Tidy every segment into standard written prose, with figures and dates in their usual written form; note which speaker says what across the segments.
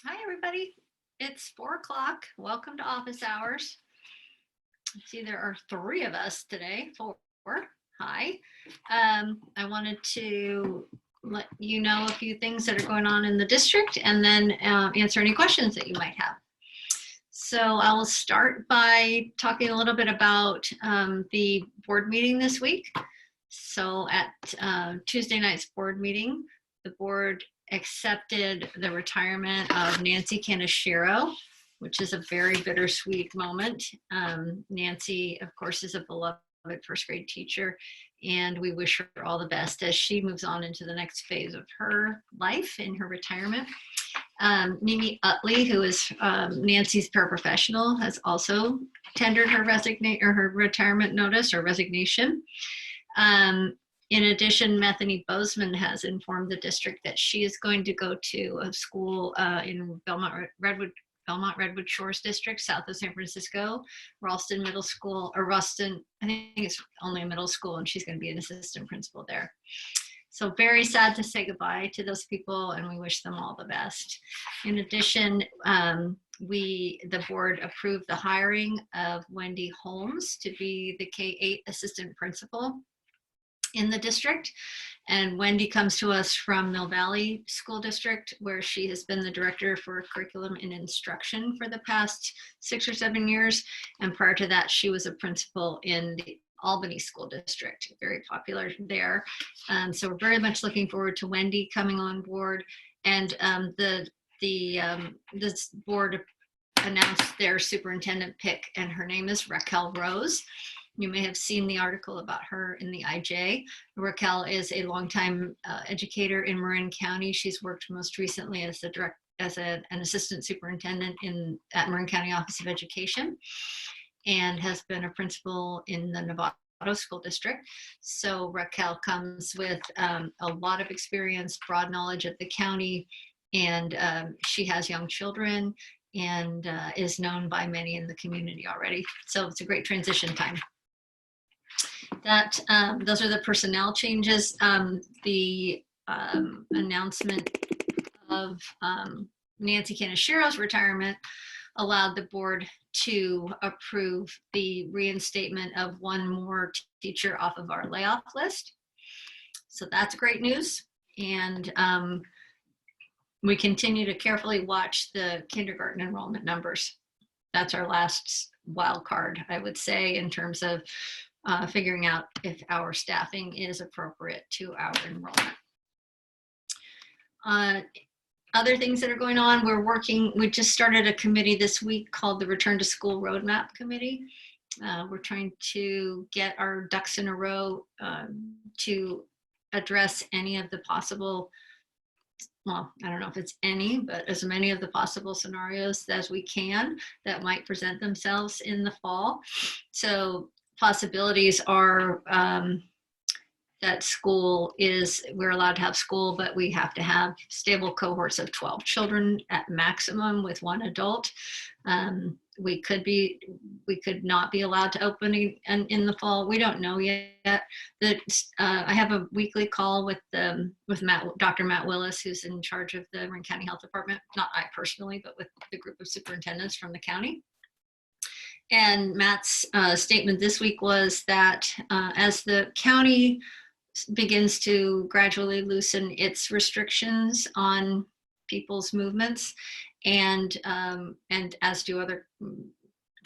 Speaker 1: Hi, everybody. It's 4 o'clock. Welcome to office hours. I see there are three of us today. Four. Hi. I wanted to let you know a few things that are going on in the district and then answer any questions that you might have. So I will start by talking a little bit about the board meeting this week. So at Tuesday night's board meeting, the board accepted the retirement of Nancy Kaneshiro, which is a very bittersweet moment. Nancy, of course, is a beloved first grade teacher, and we wish her all the best as she moves on into the next phase of her life in her retirement. Mimi Utley, who is Nancy's paraprofessional, has also tendered her retirement notice or resignation. In addition, Bethany Bozeman has informed the district that she is going to go to a school in Belmont Redwood Shores District, south of San Francisco, Ralston Middle School, or Ruston, I think it's only a middle school, and she's going to be an assistant principal there. So very sad to say goodbye to those people, and we wish them all the best. In addition, the board approved the hiring of Wendy Holmes to be the K-8 assistant principal in the district. And Wendy comes to us from Mill Valley School District, where she has been the director for curriculum and instruction for the past 6 or 7 years. And prior to that, she was a principal in the Albany School District, very popular there. So we're very much looking forward to Wendy coming on board. And this board announced their superintendent pick, and her name is Raquel Rose. You may have seen the article about her in the IJ. Raquel is a longtime educator in Marin County. She's worked most recently as an assistant superintendent at Marin County Office of Education, and has been a principal in the Novato School District. So Raquel comes with a lot of experience, broad knowledge of the county, and she has young children and is known by many in the community already. So it's a great transition time. Those are the personnel changes. The announcement of Nancy Kaneshiro's retirement allowed the board to approve the reinstatement of one more teacher off of our layoff list. So that's great news. And we continue to carefully watch the kindergarten enrollment numbers. That's our last wild card, I would say, in terms of figuring out if our staffing is appropriate to our enrollment. Other things that are going on, we just started a committee this week called the Return to School Roadmap Committee. We're trying to get our ducks in a row to address any of the possible, well, I don't know if it's any, but as many of the possible scenarios as we can that might present themselves in the fall. So possibilities are that we're allowed to have school, but we have to have stable cohorts of 12 children at maximum with one adult. We could not be allowed to open in the fall. We don't know yet. I have a weekly call with Dr. Matt Willis, who's in charge of the Marin County Health Department. Not I personally, but with the group of superintendents from the county. And Matt's statement this week was that as the county begins to gradually loosen its restrictions on people's movements, and as do other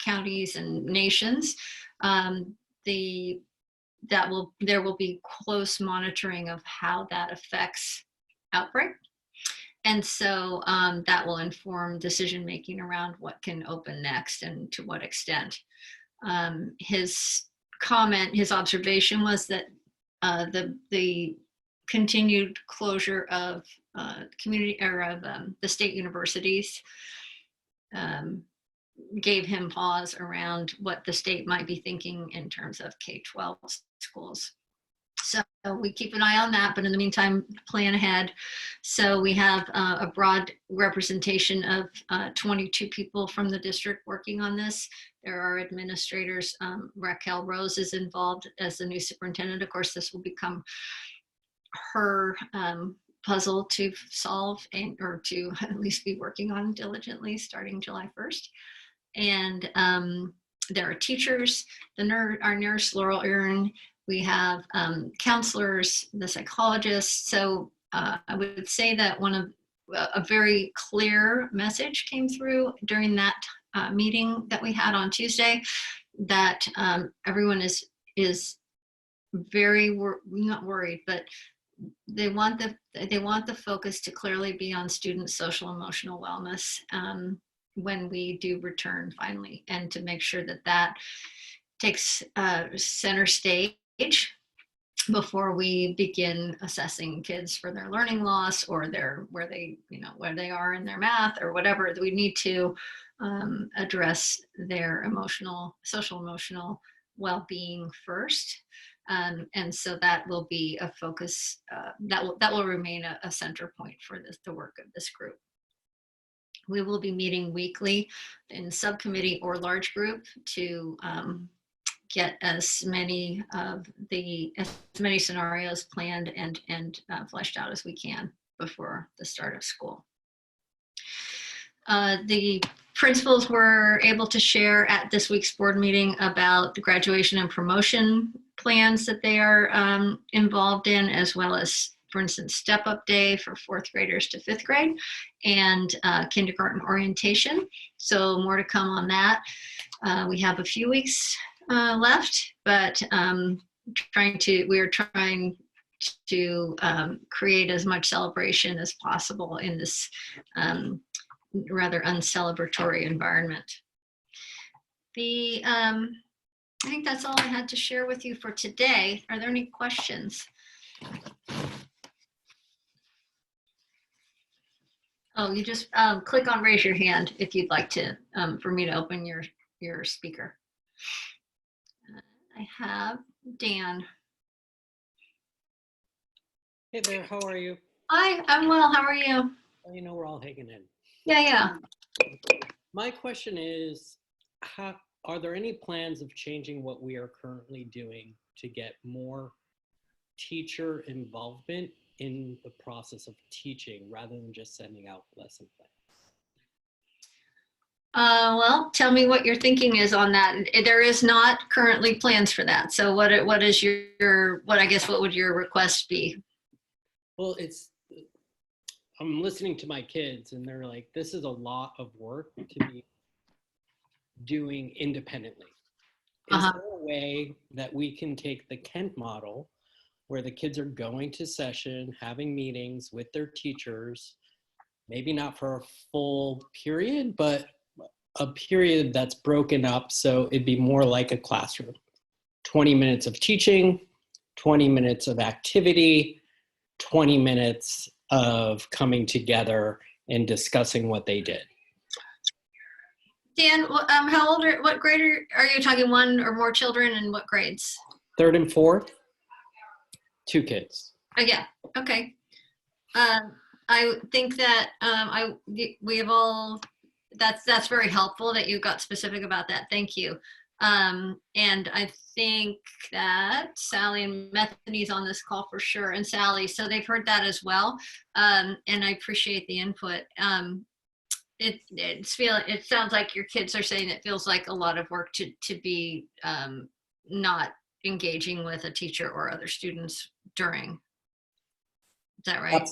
Speaker 1: counties and nations, there will be close monitoring of how that affects outbreak. And so that will inform decision making around what can open next and to what extent. His observation was that the continued closure of the state universities gave him pause around what the state might be thinking in terms of K-12 schools. So we keep an eye on that, but in the meantime, plan ahead. So we have a broad representation of 22 people from the district working on this. There are administrators. Raquel Rose is involved as the new superintendent. Of course, this will become her puzzle to solve or to at least be working on diligently starting July 1st. And there are teachers, our nurse, Laurel Erin, we have counselors, the psychologists. So I would say that a very clear message came through during that meeting that we had on Tuesday, that everyone is very not worried, but they want the focus to clearly be on students' social emotional wellness when we do return finally, and to make sure that takes center stage before we begin assessing kids for their learning loss or where they are in their math or whatever. We need to address their social emotional well-being first. And so that will be a focus, that will remain a center point for the work of this group. We will be meeting weekly in subcommittee or large group to get as many scenarios planned and fleshed out as we can before the start of school. The principals were able to share at this week's board meeting about the graduation and promotion plans that they are involved in, as well as, for instance, Step Up Day for 4th graders to 5th grade, and kindergarten orientation. So more to come on that. We have a few weeks left, but we are trying to create as much celebration as possible in this rather uncelebratory environment. I think that's all I had to share with you for today. Are there any questions? Oh, you just click on raise your hand if you'd like to, for me to open your speaker. I have Dan.
Speaker 2: Hey there, how are you?
Speaker 1: Hi, I'm well. How are you?
Speaker 2: Well, you know, we're all hanging in.
Speaker 1: Yeah.
Speaker 2: My question is, are there any plans of changing what we are currently doing to get more teacher involvement in the process of teaching rather than just sending out lesson plans?
Speaker 1: Well, tell me what your thinking is on that. There is not currently plans for that. So what is what would your request be?
Speaker 2: Well, I'm listening to my kids and they're like, this is a lot of work to be doing independently. Is there a way that we can take the Kent model where the kids are going to session, having meetings with their teachers, maybe not for a full period, but a period that's broken up so it'd be more like a classroom? 20 minutes of teaching, 20 minutes of activity, 20 minutes of coming together and discussing what they did.
Speaker 1: Dan, what grade are you talking, one or more children, and what grades?
Speaker 2: 3rd and 4th, 2 kids.
Speaker 1: Oh, yeah, okay. I think that we have all, that's very helpful that you got specific about that. Thank you. And I think that Sally and Bethany's on this call for sure, and Sally, so they've heard that as well. And I appreciate the input. It sounds like your kids are saying it feels like a lot of work to be not engaging with a teacher or other students during. Is that right?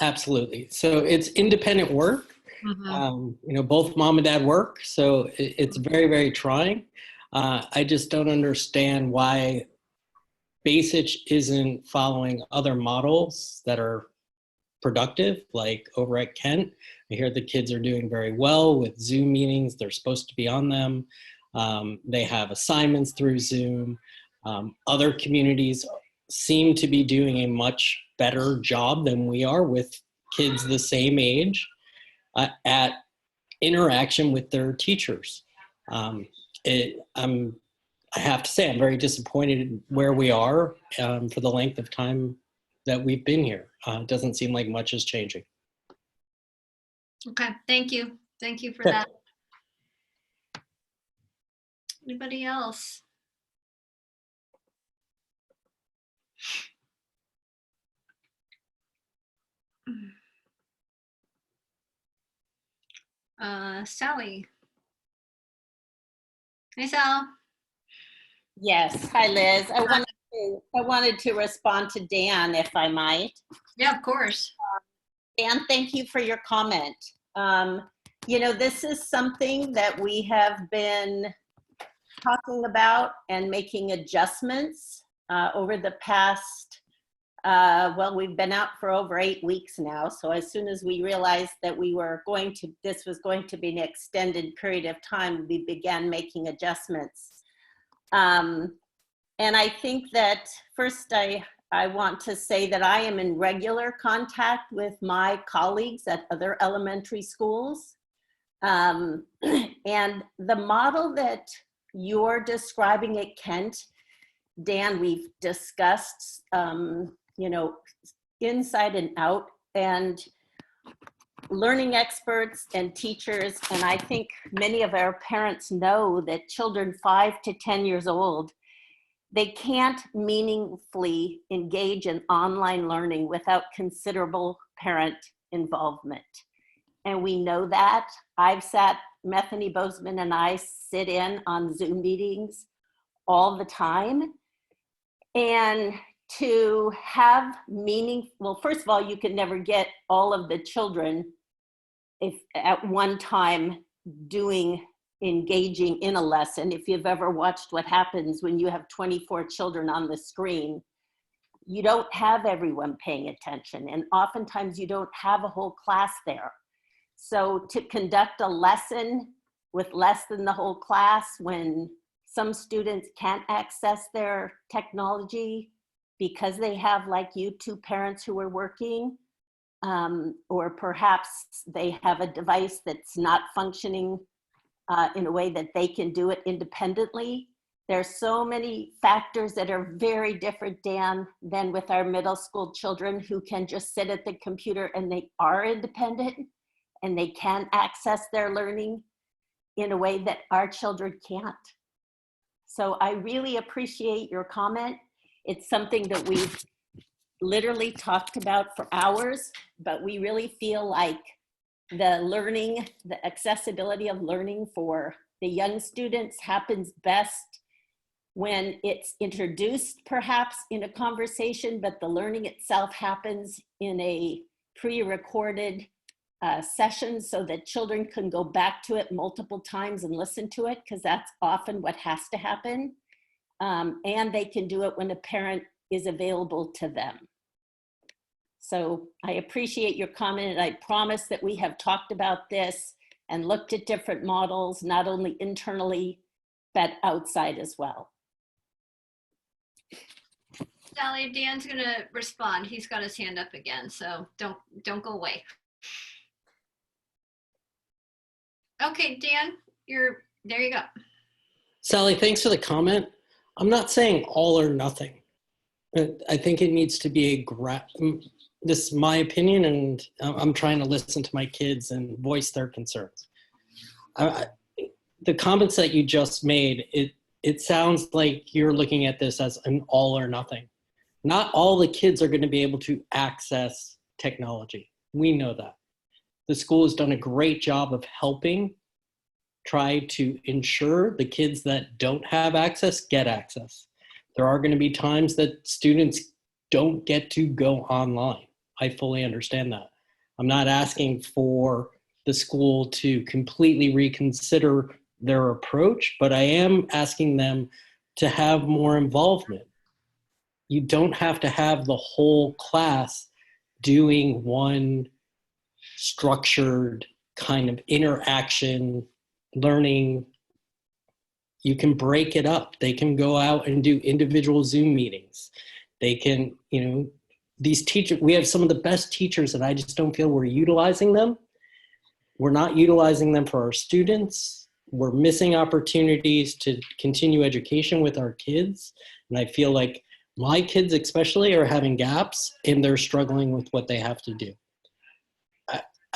Speaker 2: Absolutely. So it's independent work. Mm-hmm. Both mom and dad work, so it's very, very trying. I just don't understand why Basich isn't following other models that are productive, like over at Kent. I hear the kids are doing very well with Zoom meetings. They're supposed to be on them. They have assignments through Zoom. Other communities seem to be doing a much better job than we are with kids the same age at interaction with their teachers. I have to say, I'm very disappointed where we are for the length of time that we've been here. It doesn't seem like much is changing.
Speaker 1: Okay, thank you. Thank you for that. Anybody else? Sally. Hey, Sal.
Speaker 3: Yes. Hi, Liz. I wanted to respond to Dan, if I might.
Speaker 1: Yeah, of course.
Speaker 3: Dan, thank you for your comment. You know, this is something that we have been talking about and making adjustments over the past, well, we've been out for over 8 weeks now. So as soon as we realized that this was going to be an extended period of time, we began making adjustments. And I think that first I want to say that I am in regular contact with my colleagues at other elementary schools. And the model that you're describing at Kent, Dan, we've discussed, you know, inside and out, and learning experts and teachers. And I think many of our parents know that children 5 to 10 years old, they can't meaningfully engage in online learning without considerable parent involvement. And we know that. Methany Bozeman and I sit in on Zoom meetings all the time. And to have well, first of all, you can never get all of the children if at one time engaging in a lesson. If you've ever watched what happens when you have 24 children on the screen, you don't have everyone paying attention. And oftentimes you don't have a whole class there. So to conduct a lesson with less than the whole class when some students can't access their technology because they have, like you, 2 parents who are working, or perhaps they have a device that's not functioning in a way that they can do it independently. There's so many factors that are very different, Dan, than with our middle school children who can just sit at the computer and they are independent and they can access their learning in a way that our children can't. So I really appreciate your comment. It's something that we've literally talked about for hours, but we really feel like the accessibility of learning for the young students happens best when it's introduced perhaps in a conversation, but the learning itself happens in a pre-recorded session so that children can go back to it multiple times and listen to it, because that's often what has to happen. And they can do it when a parent is available to them. So I appreciate your comment, and I promise that we have talked about this and looked at different models, not only internally, but outside as well.
Speaker 1: Sally, Dan's gonna respond. He's got his hand up again, so don't go away. Okay, Dan, there you go.
Speaker 2: Sally, thanks for the comment. I'm not saying all or nothing. I think it needs to be this is my opinion, and I'm trying to listen to my kids and voice their concerns. The comments that you just made, it sounds like you're looking at this as an all or nothing. Not all the kids are going to be able to access technology. We know that. The school has done a great job of helping try to ensure the kids that don't have access get access. There are going to be times that students don't get to go online. I fully understand that. I'm not asking for the school to completely reconsider their approach, but I am asking them to have more involvement. You don't have to have the whole class doing one structured kind of interaction learning. You can break it up. They can go out and do individual Zoom meetings. They can, these teachers, we have some of the best teachers, and I just don't feel we're utilizing them. We're not utilizing them for our students. We're missing opportunities to continue education with our kids. And I feel like my kids especially are having gaps and they're struggling with what they have to do.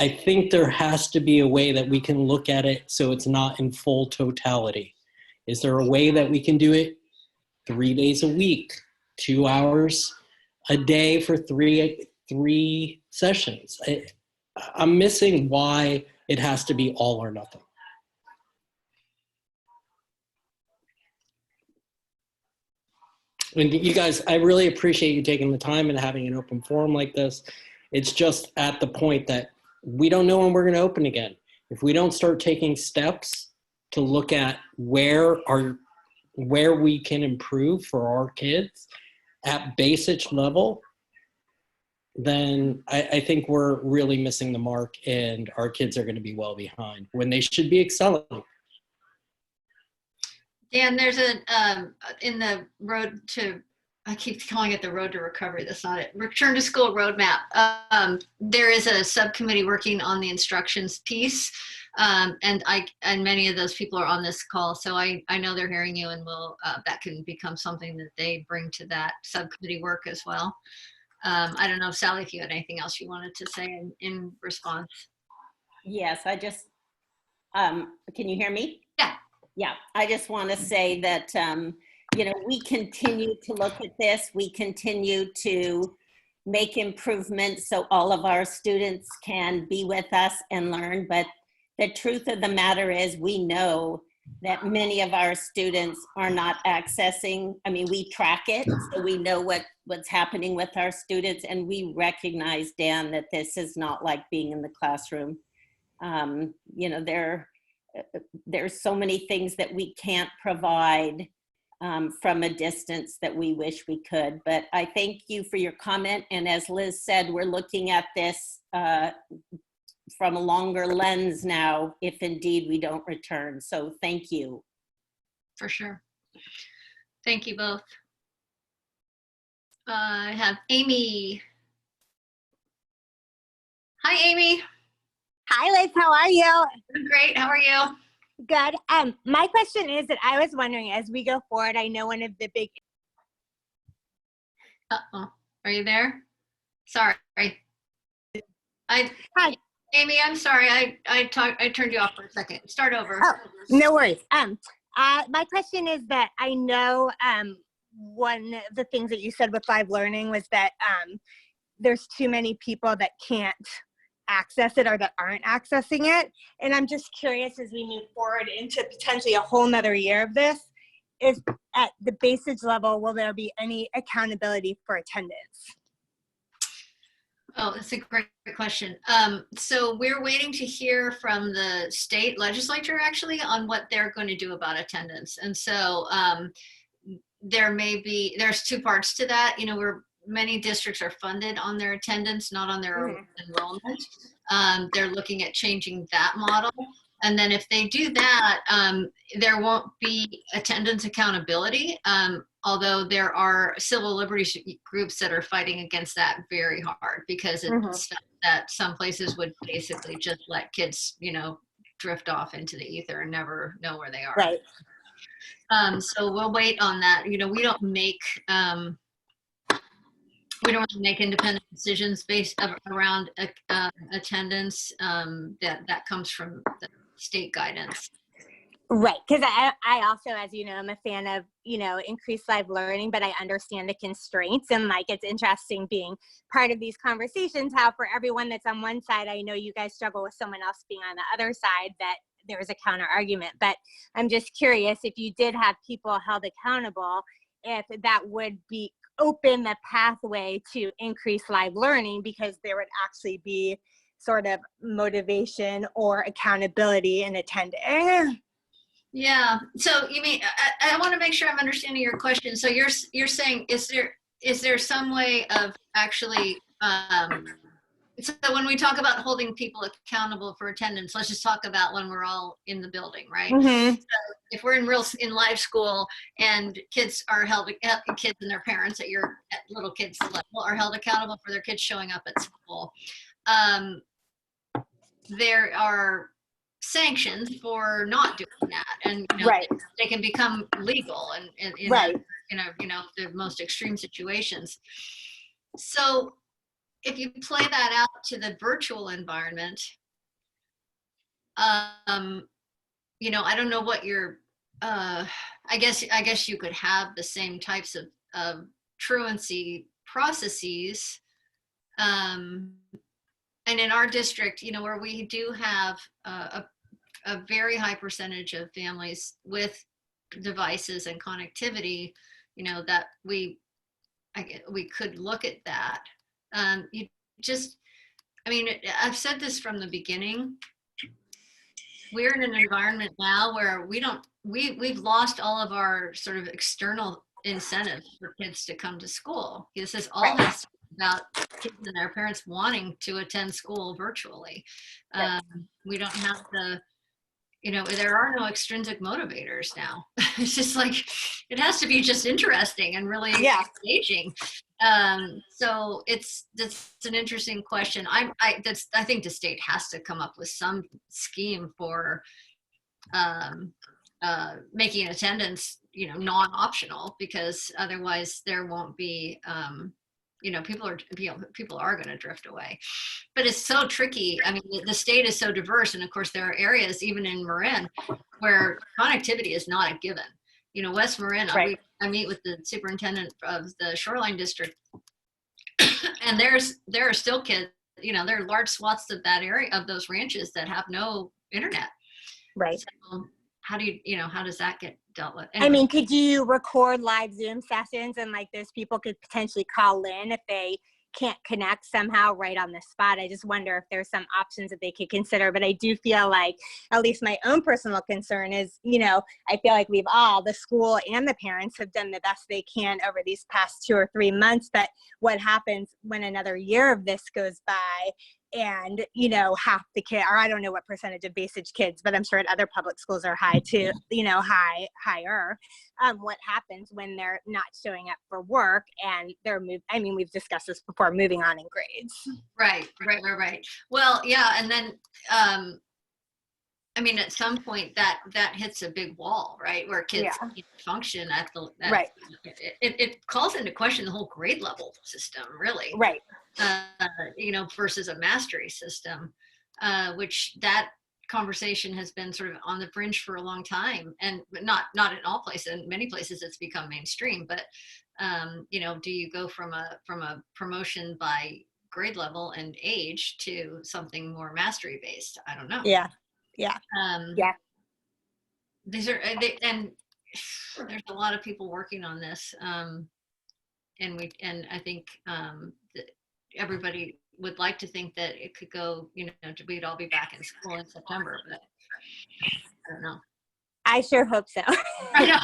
Speaker 2: I think there has to be a way that we can look at it so it's not in full totality. Is there a way that we can do it 3 days a week, 2 hours a day for three sessions? I'm missing why It has to be all or nothing. And you guys, I really appreciate you taking the time and having an open forum like this. It's just at the point that we don't know when we're going to open again. If we don't start taking steps to look at where we can improve for our kids at basic level, then I think we're really missing the mark, and our kids are going to be well behind when they should be excelling.
Speaker 1: Dan, there's in the road to, I keep calling it the road to recovery. That's not it. Return to school roadmap. There is a subcommittee working on the instructions piece. And many of those people are on this call. So I know they're hearing you, and that can become something that they bring to that subcommittee work as well. I don't know, Sally, if you had anything else you wanted to say in response.
Speaker 3: Yes, I just, can you hear me?
Speaker 1: Yeah.
Speaker 3: Yeah, I just want to say that, we continue to look at this. We continue to make improvements so all of our students can be with us and learn. But the truth of the matter is, we know that many of our students are not accessing. I mean, we track it, so we know what's happening with our students, and we recognize, Dan, that this is not like being in the classroom. There's so many things that we can't provide from a distance that we wish we could. But I thank you for your comment. And as Liz said, we're looking at this from a longer lens now, if indeed we don't return. So thank you.
Speaker 1: For sure. Thank you both. I have Amy. Hi, Amy.
Speaker 4: Hi, Liz. How are you?
Speaker 1: I'm great. How are you?
Speaker 4: Good. My question is that I was wondering, as we go forward, I know one of the big.
Speaker 1: Uh-oh. Are you there? Sorry.
Speaker 4: Hi.
Speaker 1: Amy, I'm sorry. I turned you off for a second. Start over.
Speaker 4: Oh, no worries. My question is that I know one of the things that you said with live learning was that there's too many people that can't access it or that aren't accessing it. And I'm just curious, as we move forward into potentially a whole nother year of this, is at the basic level, will there be any accountability for attendance?
Speaker 1: Oh, that's a great question. So we're waiting to hear from the state legislature actually on what they're going to do about attendance. And so there's two parts to that. Many districts are funded on their attendance, not on their enrollment. They're looking at changing that model. And then if they do that, there won't be attendance accountability, although there are civil liberties groups that are fighting against that very hard, because it's that some places would basically just let kids, drift off into the ether and never know where they are.
Speaker 4: Right.
Speaker 1: So we'll wait on that. We don't make independent decisions based around attendance. That comes from the state guidance.
Speaker 4: Right, because I also, as you know, I'm a fan of, increased live learning, but I understand the constraints, and it's interesting being part of these conversations, how for everyone that's on one side, I know you guys struggle with someone else being on the other side, that there is a counter argument. But I'm just curious, if you did have people held accountable, if that would be open the pathway to increase live learning, because there would actually be sort of motivation or accountability in attending.
Speaker 1: Yeah. So you mean, I want to make sure I'm understanding your question. So you're saying, is there some way of actually, so when we talk about holding people accountable for attendance, let's just talk about when we're all in the building, right?
Speaker 4: Mm-hmm.
Speaker 1: So if we're in live school and kids and their parents at little kids level are held accountable for their kids showing up at school, there are sanctions for not doing that, and
Speaker 4: Right.
Speaker 1: they can become legal and in
Speaker 4: Right.
Speaker 1: The most extreme situations. So if you play that out to the virtual environment, I don't know what your I guess you could have the same types of truancy processes, and and in our district, you know, where we do have a very high percentage of families with devices and connectivity, you know, that we could look at that. You just, I mean, I've said this from the beginning. We're in an environment now where we've lost all of our sort of external incentives for kids to come to school. This is all has about kids and their parents wanting to attend school virtually. We don't have the, you know, there are no extrinsic motivators now. It's just like, it has to be just interesting and really engaging. So that's an interesting question. I think the state has to come up with some scheme for making attendance, you know, non-optional, because otherwise there won't be, you know, people are going to drift away. But it's so tricky. I mean, the state is so diverse, and of course there are areas even in Marin where connectivity is not a given. You know, West Marin, I meet with the superintendent of the Shoreline District, and there are still kids, you know, there are large swaths of that area, of those ranches, that have no internet.
Speaker 4: Right.
Speaker 1: So how do you know, how does that get dealt with? Anyway.
Speaker 4: I mean, could you record live Zoom sessions, and like those people could potentially call in if they can't connect somehow right on the spot? I just wonder if there's some options that they could consider. But I do feel like, at least my own personal concern is, you know, I feel like the school and the parents have done the best they can over these past 2 or 3 months. But what happens when another year of this goes by and, you know, half the kid, or I don't know what percentage of base age kids, but I'm sure at other public schools are high too, you know, higher. What happens when they're not showing up for work and they're I mean, we've discussed this before, moving on in grades.
Speaker 1: Right. Well, yeah. And then, I mean, at some point that hits a big wall, right? Where kids can't function at the, it calls into question the whole grade level system, really. Right. You know, versus a mastery system, which that conversation has been sort of on the fringe for a long time, and not in all places. In many places it's become mainstream, but you know, do you go from a promotion by grade level and age to something more mastery based? I don't know. These are and there's a lot of people working on this, and I think everybody would like to think that it could go, you know, we'd all be back in school in September, but I don't know.
Speaker 4: I sure hope so.
Speaker 1: I know.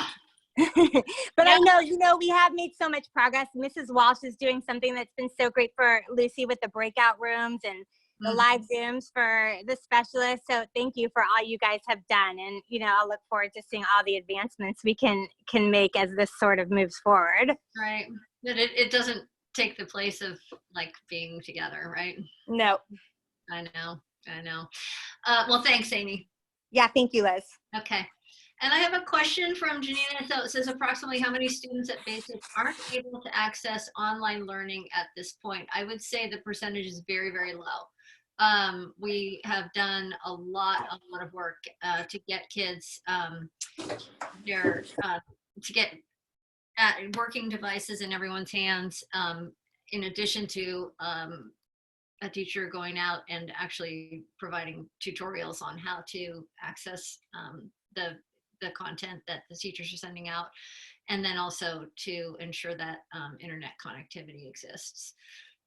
Speaker 4: But I know, you know, we have made so much progress. Mrs. Walsh is doing something that's been so great for Lucy with the breakout rooms and the live Zooms for the specialists. So thank you for all you guys have done. And, you know, I'll look forward to seeing all the advancements we can make as this sort of moves forward.
Speaker 1: Right. But it doesn't take the place of like being together, right?
Speaker 4: No.
Speaker 1: I know. Well, thanks, Amy.
Speaker 4: Yeah, thank you, Liz.
Speaker 1: Okay. And I have a question from Janina. So it says, approximately how many students at Basic aren't able to access online learning at this point? I would say the percentage is very, very low. We have done a lot of work to get kids to get working devices in everyone's hands, in addition to a teacher going out and actually providing tutorials on how to access the content that the teachers are sending out, and then also to ensure that internet connectivity exists.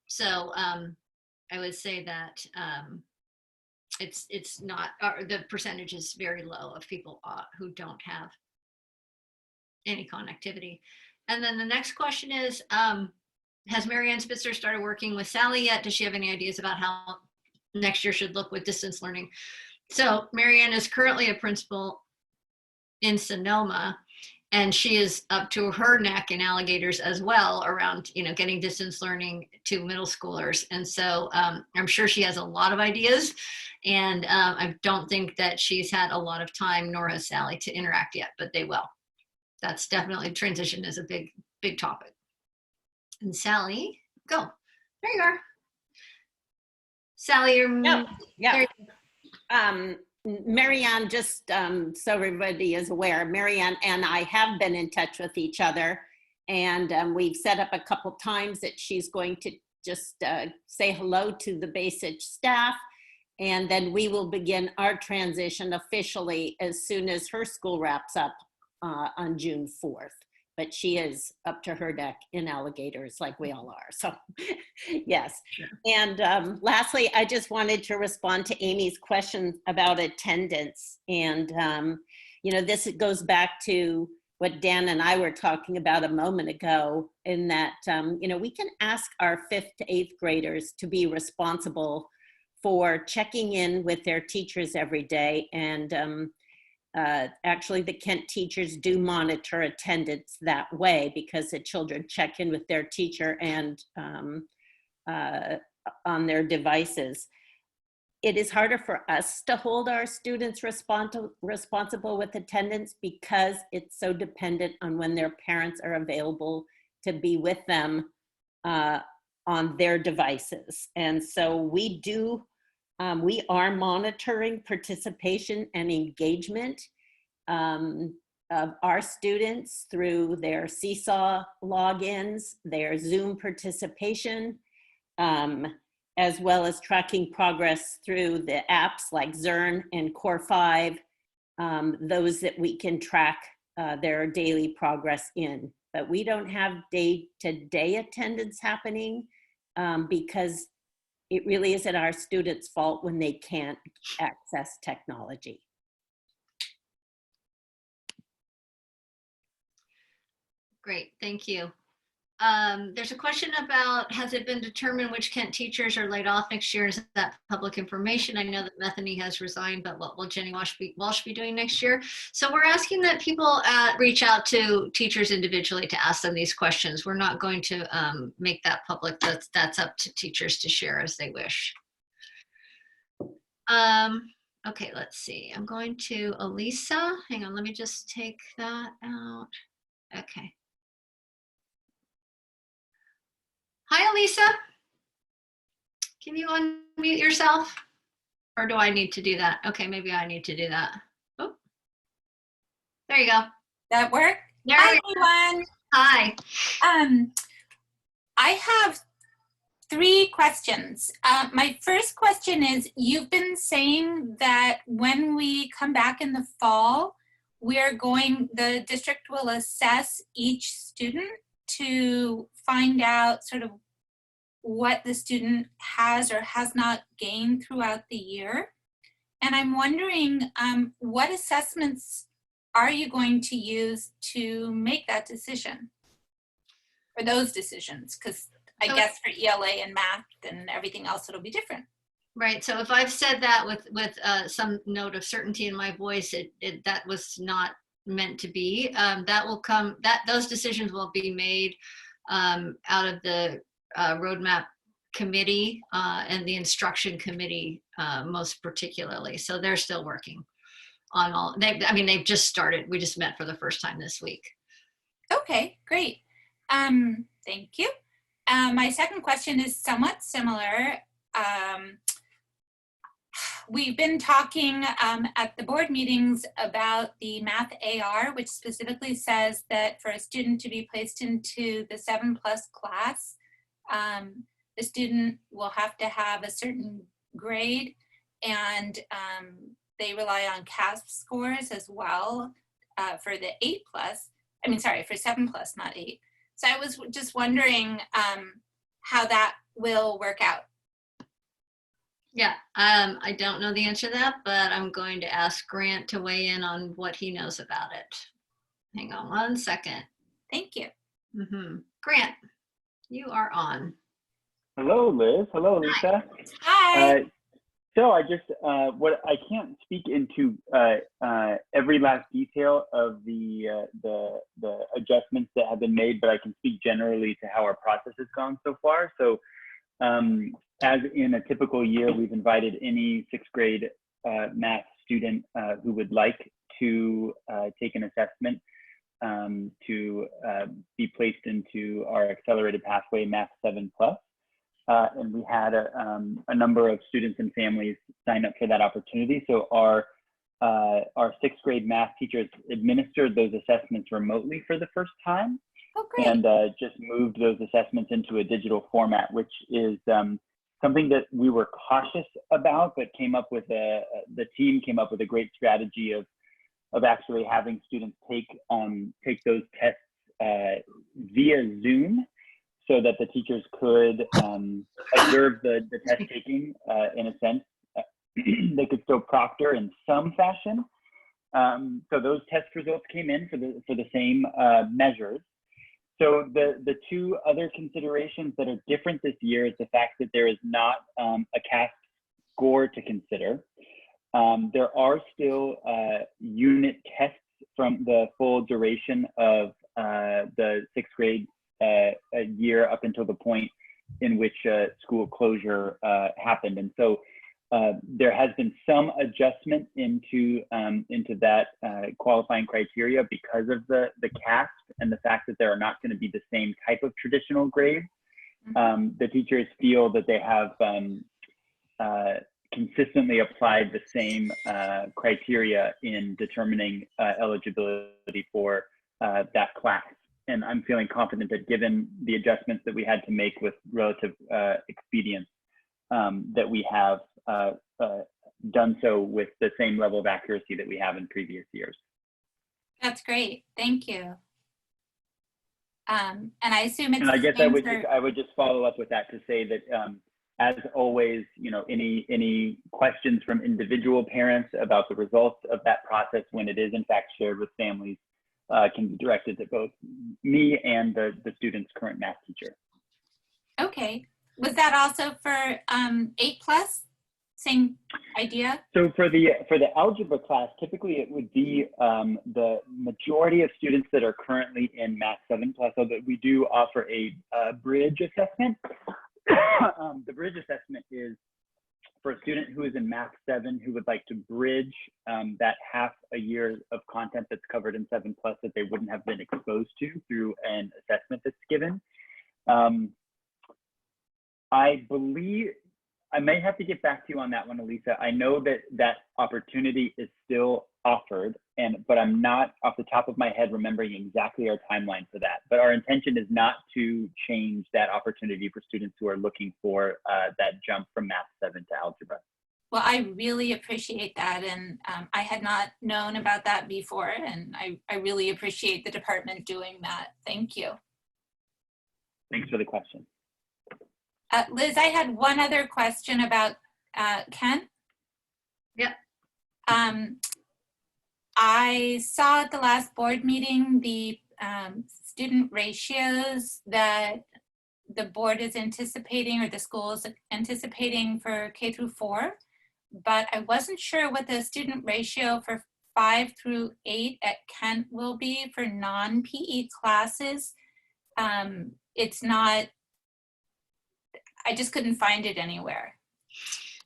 Speaker 1: So I would say that it's not, the percentage is very low of people who don't have any connectivity. And then the next question is, has Marianne Spitzer started working with Sally yet? Does she have any ideas about how next year should look with distance learning? So Marianne is currently a principal in Sonoma, and she is up to her neck in alligators as well around, you know, getting distance learning to middle schoolers. And so I'm sure she has a lot of ideas, and I don't think that she's had a lot of time, nor has Sally, to interact yet, but they will. That's definitely, transition is a big topic. And Sally, go. There you are. Sally, you're
Speaker 3: Marianne, just so everybody is aware, Marianne and I have been in touch with each other, and we've set up a couple times that she's going to just say hello to the Base-Itch staff, and then we will begin our transition officially as soon as her school wraps up on June 4th. But she is up to her neck in alligators like we all are. So yes.
Speaker 1: Sure.
Speaker 3: And lastly, I just wanted to respond to Amy's question about attendance. And, you know, this goes back to what Dan and I were talking about a moment ago, in that, you know, we can ask our 5th to 8th graders to be responsible for checking in with their teachers every day. And actually, the Kent teachers do monitor attendance that way, because the children check in with their teacher and on their devices. It is harder for us to hold our students responsible with attendance, because it's so dependent on when their parents are available to be with them on their devices. And so we are monitoring participation and engagement of our students through their Seesaw logins, their Zoom participation, as well as tracking progress through the apps like Zearn and Core5, those that we can track their daily progress in. But we don't have day-to-day attendance happening because it really isn't our students' fault when they can't access technology.
Speaker 1: Great, thank you. There's a question about, has it been determined which Kent teachers are laid off next year? Is that public information? I know that Methany has resigned, but what will Jenny Walsh be doing next year? So we're asking that people reach out to teachers individually to ask them these questions. We're not going to make that public. That's up to teachers to share as they wish. Okay, let's see. I'm going to Elisa. Hang on, let me just take that out. Okay. Hi, Elisa. Can you unmute yourself? Or do I need to do that? Okay, maybe I need to do that. Oh, there you go.
Speaker 5: That work?
Speaker 1: There
Speaker 5: Hi,
Speaker 1: we go.
Speaker 5: everyone.
Speaker 1: Hi.
Speaker 5: I have 3 questions. My first question is, you've been saying that when we come back in the fall, the district will assess each student to find out sort of what the student has or has not gained throughout the year. And I'm wondering, what assessments are you going to use to make that decision? Or those decisions? Because I guess for ELA and math and everything else, it'll be different.
Speaker 1: Right, so if I've said that with some note of certainty in my voice, that was not meant to be. That will come, those decisions will be made out of the roadmap committee and the instruction committee most particularly. So they're still working on all, they've just started. We just met for the first time this week.
Speaker 5: Okay, great. Thank you. My second question is somewhat similar. We've been talking at the board meetings about the Math AR, which specifically says that for a student to be placed into the 7+ class, the student will have to have a certain grade, and they rely on CASP scores as well for the 8+, for 7+, not 8. So I was just wondering how that will work out.
Speaker 1: Yeah, I don't know the answer to that, but I'm going to ask Grant to weigh in on what he knows about it. Hang on 1 second.
Speaker 5: Thank you.
Speaker 1: Grant, you are on.
Speaker 6: Hello, Liz. Hello, Lisa.
Speaker 5: Hi.
Speaker 6: So I just, I can't speak into every last detail of the adjustments that have been made, but I can speak generally to how our process has gone so far. So as in a typical year, we've invited any 6th grade math student who would like to take an assessment to be placed into our accelerated pathway Math 7+. And we had a number of students and families sign up for that opportunity. So our 6th grade math teachers administered those assessments remotely for the first time.
Speaker 5: Oh, great.
Speaker 6: and just moved those assessments into a digital format, which is something that we were cautious about, but the team came up with a great strategy of actually having students take those tests via Zoom, so that the teachers could observe the test taking in a sense. They could still proctor in some fashion. So those test results came in for the same measures. So the two other considerations that are different this year is the fact that there is not a CAST score to consider. There are still unit tests from the full duration of the sixth grade a year up until the point in which school closure happened. And so there has been some adjustment into that qualifying criteria because of the CAST and the fact that there are not going to be the same type of traditional grades. The teachers feel that they have consistently applied the same criteria in determining eligibility for that class. And I'm feeling confident that given the adjustments that we had to make with relative expedience, that we have done so with the same level of accuracy that we have in previous years.
Speaker 5: That's great. Thank you. And I assume it's.
Speaker 6: And I guess
Speaker 5: the
Speaker 6: I
Speaker 5: same
Speaker 6: would just follow up with that to say that, as always, any questions from individual parents about the results of that process, when it is in fact shared with families, can be directed to both me and the student's current math teacher.
Speaker 5: Okay. Was that also for 8+? Same idea?
Speaker 6: So for the algebra class, typically it would be the majority of students that are currently in Math 7+, although we do offer a bridge assessment. The bridge assessment is for a student who is in Math 7 who would like to bridge that half a year of content that's covered in 7+ that they wouldn't have been exposed to through an assessment that's given. I believe I may have to get back to you on that one, Elisa. I know that that opportunity is still offered, but I'm not off the top of my head remembering exactly our timeline for that. But our intention is not to change that opportunity for students who are looking for that jump from Math 7 to algebra.
Speaker 5: Well, I really appreciate that. And I had not known about that before. And I really appreciate the department doing that. Thank you.
Speaker 6: Thanks for the question.
Speaker 5: Liz, I had one other question about Kent.
Speaker 1: Yep.
Speaker 5: I saw at the last board meeting the student ratios that the board is anticipating, or the school is anticipating for K through 4, but I wasn't sure what the student ratio for 5 through 8 at Kent will be for non-PE classes. It's not, I just couldn't find it anywhere.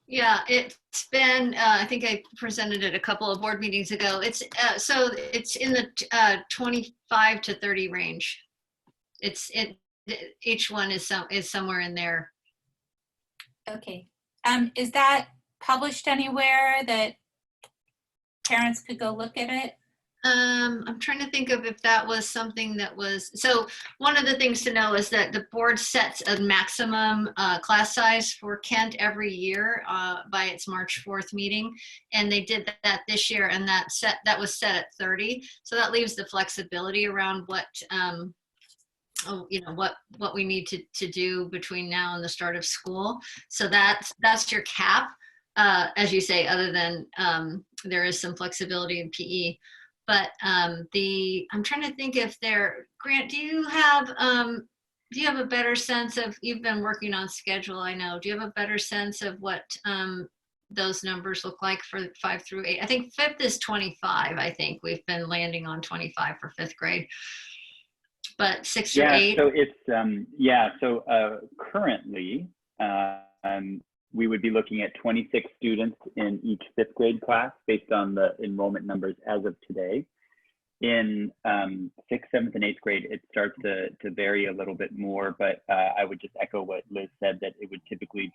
Speaker 1: Yeah, it's been, I think I presented it a couple of board meetings ago. It's so it's in the 25 to 30 range. Each one is somewhere in there.
Speaker 5: Okay. Is that published anywhere that parents could go look at it?
Speaker 1: I'm trying to think of if that was something that was, so one of the things to know is that the board sets a maximum class size for Kent every year by its March 4th meeting. And they did that this year, and that was set at 30. So that leaves the flexibility around what, what we need to do between now and the start of school. So that's your cap, as you say, other than there is some flexibility in PE. But I'm trying to think if Grant, do you have a better sense of, you've been working on schedule, I know, do you have a better sense of what those numbers look like for 5 through 8? I think 5th is 25. I think we've been landing on 25 for 5th grade. But 6 through 8?
Speaker 6: So it's, currently, we would be looking at 26 students in each 5th grade class based on the enrollment numbers as of today. In 6th, 7th, and 8th grade, it starts to vary a little bit more, but I would just echo what Liz said, that it would typically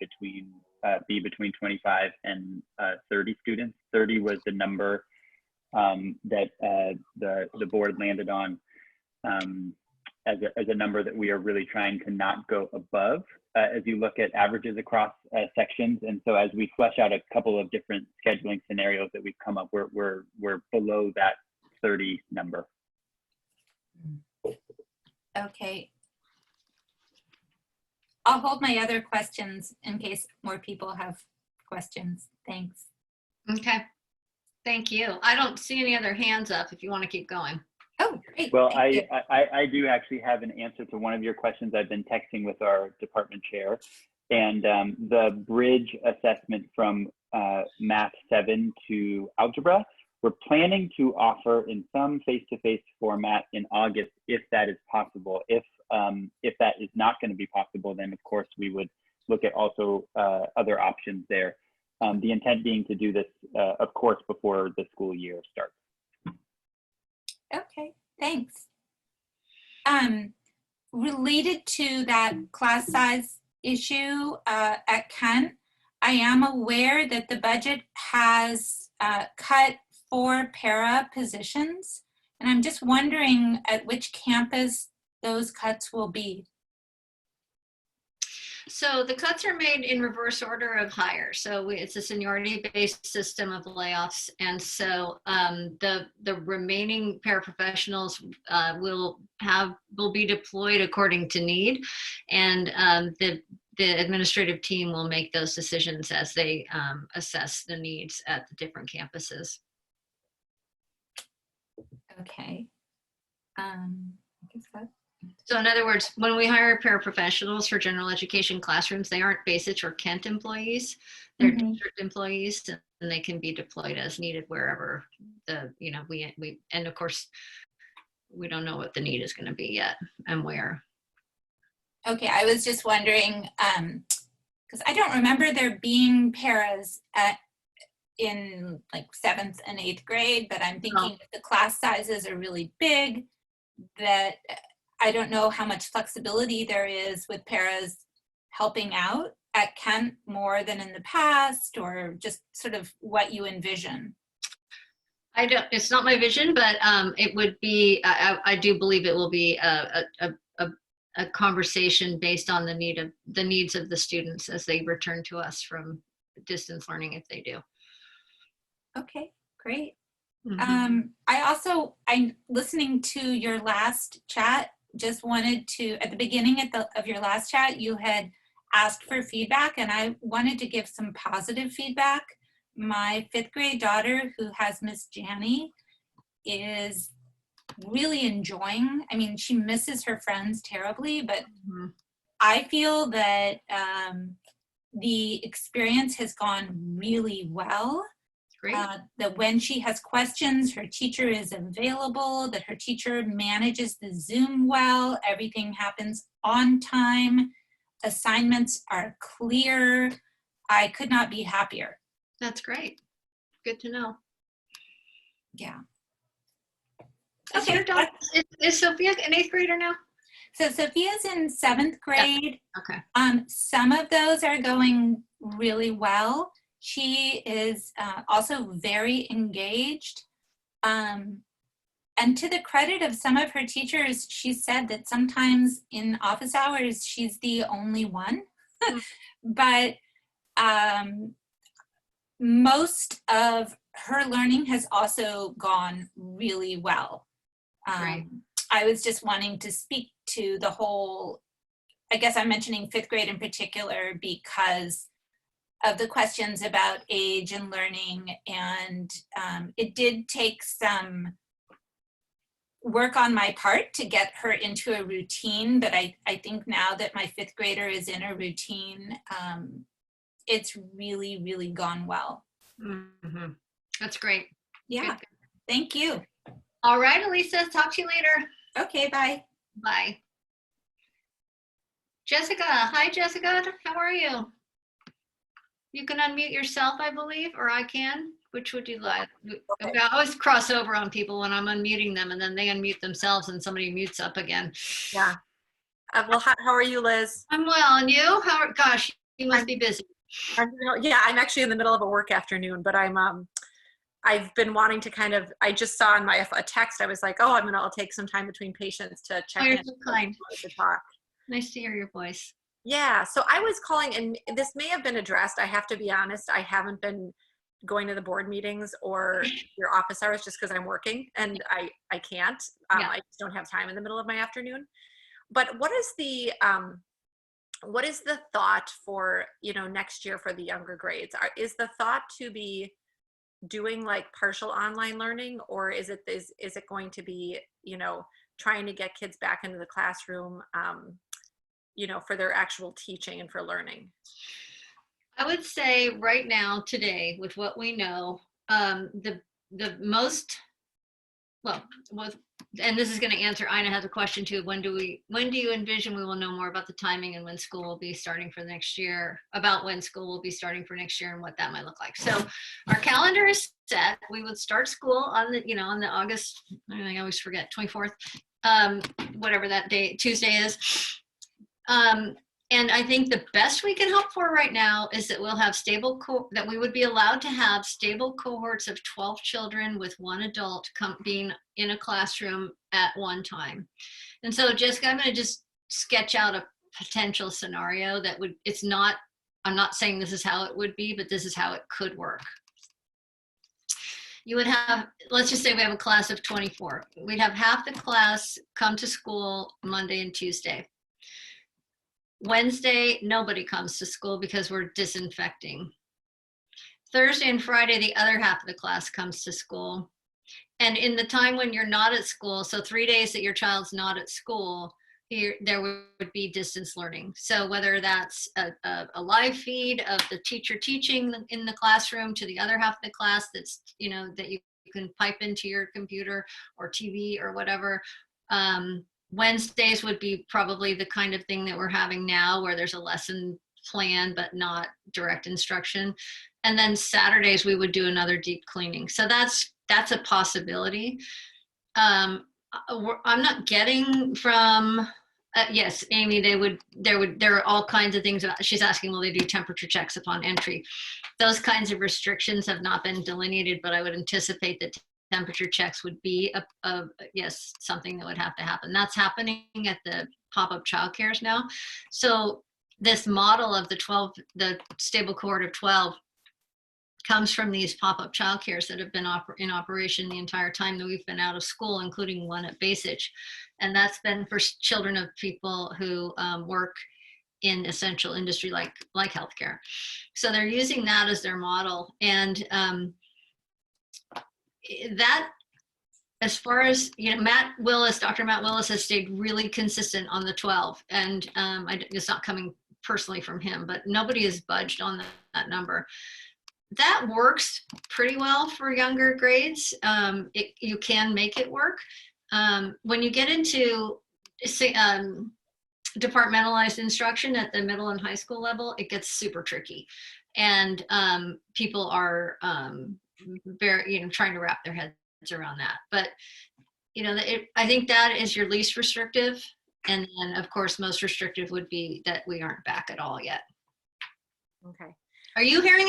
Speaker 6: be between 25 and 30 students. 30 was the number that the board landed on as a number that we are really trying to not go above as you look at averages across sections. And so as we flesh out a couple of different scheduling scenarios that we've come up, we're below that 30 number.
Speaker 5: Okay. I'll hold my other questions in case more people have questions. Thanks.
Speaker 1: Okay. Thank you. I don't see any other hands up if you want to keep going.
Speaker 5: Oh, great.
Speaker 6: Well,
Speaker 5: Thank you.
Speaker 6: I do actually have an answer to one of your questions. I've been texting with our department chair, and the bridge assessment from Math 7 to Algebra, we're planning to offer in some face-to-face format in August, if that is possible. If that is not going to be possible, then of course we would look at also other options there. The intent being to do this, of course, before the school year starts.
Speaker 5: Okay, thanks. Related to that class size issue at Kent, I am aware that the budget has cut 4 para positions, and I'm just wondering at which campus those cuts will be.
Speaker 1: So the cuts are made in reverse order of hire. So it's a seniority-based system of layoffs, and so the remaining paraprofessionals will be deployed according to need, and the administrative team will make those decisions as they assess the needs at the different campuses.
Speaker 5: Okay. I guess that.
Speaker 1: So in other words, when we hire paraprofessionals for general education classrooms, they aren't Basic or Kent employees. They're district employees, and they can be deployed as needed wherever we and of course, we don't know what the need is going to be yet and where.
Speaker 5: Okay, I was just wondering, because I don't remember there being paras in like 7th and 8th grade, but I'm thinking if the class sizes are really big, that I don't know how much flexibility there is with paras helping out at Kent more than in the past, or just sort of what you envision.
Speaker 1: It's not my vision, but it would be, I do believe it will be a conversation based on the needs of the students as they return to us from distance learning, if they do.
Speaker 5: Okay, great.
Speaker 1: Mhm.
Speaker 5: I'm listening to your last chat, just wanted to, at the beginning of your last chat, you had asked for feedback, and I wanted to give some positive feedback. My 5th grade daughter, who has Miss Janney, is really enjoying, I mean, she misses her friends terribly, but I feel that the experience has gone really well.
Speaker 1: Great.
Speaker 5: That when she has questions, her teacher is available, that her teacher manages the Zoom well, everything happens on time, assignments are clear. I could not be happier.
Speaker 1: That's great. Good to know.
Speaker 5: Yeah.
Speaker 1: Is your daughter, is Sophia an 8th grader now?
Speaker 5: So Sophia's in 7th grade.
Speaker 1: Okay.
Speaker 5: Some of those are going really well. She is also very engaged. And to the credit of some of her teachers, she said that sometimes in office hours, she's the only one. But most of her learning has also gone really well.
Speaker 1: Right.
Speaker 5: I was just wanting to speak to the whole, I guess I'm mentioning 5th grade in particular because of the questions about age and learning, and it did take some work on my part to get her into a routine, but I think now that my 5th grader is in a routine, it's really, really gone well.
Speaker 1: Mm-hmm. That's great.
Speaker 5: Yeah,
Speaker 1: Good.
Speaker 5: Thank you.
Speaker 1: All right, Elisa, talk to you later.
Speaker 5: Okay, bye.
Speaker 1: Bye. Jessica, hi Jessica, how are you? You can unmute yourself, I believe, or I can. Which would you like?
Speaker 7: Okay.
Speaker 1: I always cross over on people when I'm unmuting them and then they unmute themselves and somebody mutes up again.
Speaker 7: Yeah. Well, how are you, Liz?
Speaker 1: I'm well, and you? Gosh, you must be busy.
Speaker 7: Yeah, I'm actually in the middle of a work afternoon, but I'm I've been wanting to I just saw in a text, I was like, oh, I'll take some time between patients to check
Speaker 1: Oh, you're
Speaker 7: in.
Speaker 1: so kind.
Speaker 7: To talk.
Speaker 1: Nice to hear your voice.
Speaker 7: Yeah, so I was calling, and this may have been addressed. I have to be honest, I haven't been going to the board meetings or your office hours just because I'm working, and I can't.
Speaker 1: Yeah.
Speaker 7: I just don't have time in the middle of my afternoon. But what is the thought for, next year for the younger grades? Is the thought to be doing like partial online learning, or is it going to be, trying to get kids back into the classroom, for their actual teaching and for learning?
Speaker 1: I would say right now, today, with what we know, the most, well, and this is going to answer, Ina has a question too. When do you envision we will know more about the timing and when school will be starting for next year, about when school will be starting for next year and what that might look like? So our calendar is set. We would start school on the August, I always forget, 24th, whatever that day, Tuesday is. And I think the best we can hope for right now is that we'll have that we would be allowed to have stable cohorts of 12 children with one adult being in a classroom at one time. And so Jessica, I'm going to just sketch out a potential scenario that I'm not saying this is how it would be, but this is how it could work. You would have, let's just say we have a class of 24. We'd have half the class come to school Monday and Tuesday. Wednesday, nobody comes to school because we're disinfecting. Thursday and Friday, the other half of the class comes to school. And in the time when you're not at school, so 3 days that your child's not at school, there would be distance learning. So whether that's a live feed of the teacher teaching in the classroom to the other half of the class that's, that you can pipe into your computer or TV or whatever. Wednesdays would be probably the kind of thing that we're having now, where there's a lesson plan but not direct instruction. And then Saturdays we would do another deep cleaning. So that's a possibility. I'm not getting from yes, Amy, there are all kinds of things she's asking, will they do temperature checks upon entry? Those kinds of restrictions have not been delineated, but I would anticipate that temperature checks would be yes, something that would have to happen. That's happening at the pop-up childcares now. So this model of the stable cohort of 12 comes from these pop-up childcares that have been in operation the entire time that we've been out of school, including one at Basich. And that's been for children of people who work in essential industry like healthcare. So they're using that as their model. And that, as far as, Dr. Matt Willis has stayed really consistent on the 12. And it's not coming personally from him, but nobody has budged on that number. That works pretty well for younger grades. You can make it work. When you get into departmentalized instruction at the middle and high school level, it gets super tricky. And people are very, trying to wrap their heads around that. But, I think that is your least restrictive. And then, of course, most restrictive would be that we aren't back at all yet.
Speaker 7: Okay.
Speaker 1: Are you hearing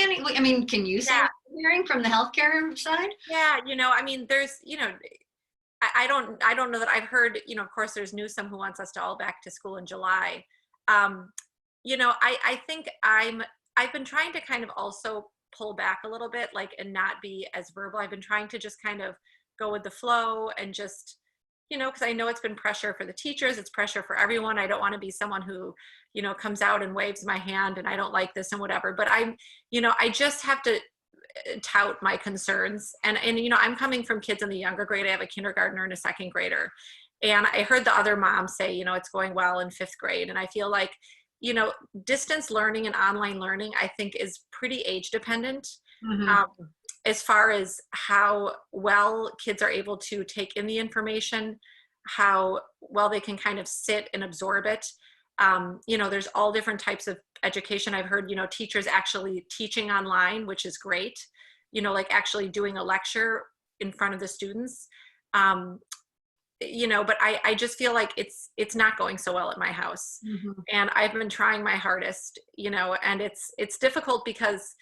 Speaker 1: can you say what you're hearing from the healthcare side?
Speaker 7: Yeah, there's, I don't know that I've heard, of course there's Newsom who wants us to all back to school in July. I think I've been trying to kind of also pull back a little bit, and not be as verbal. I've been trying to just kind of go with the flow and just, because I know it's been pressure for the teachers, it's pressure for everyone. I don't want to be someone who, comes out and waves my hand and I don't like this and whatever, but I just have to tout my concerns. And I'm coming from kids in the younger grade. I have a kindergartner and a second grader. And I heard the other mom say, it's going well in 5th grade. And I feel like, distance learning and online learning, I think, is pretty age dependent. Mm-hmm. As far as how well kids are able to take in the information, how well they can kind of sit and absorb it. There's all different types of education. I've heard, teachers actually teaching online, which is great, like actually doing a lecture in front of the students. But I just feel like it's not going so well at my house. Mm-hmm. And I've been trying my hardest, and it's difficult because,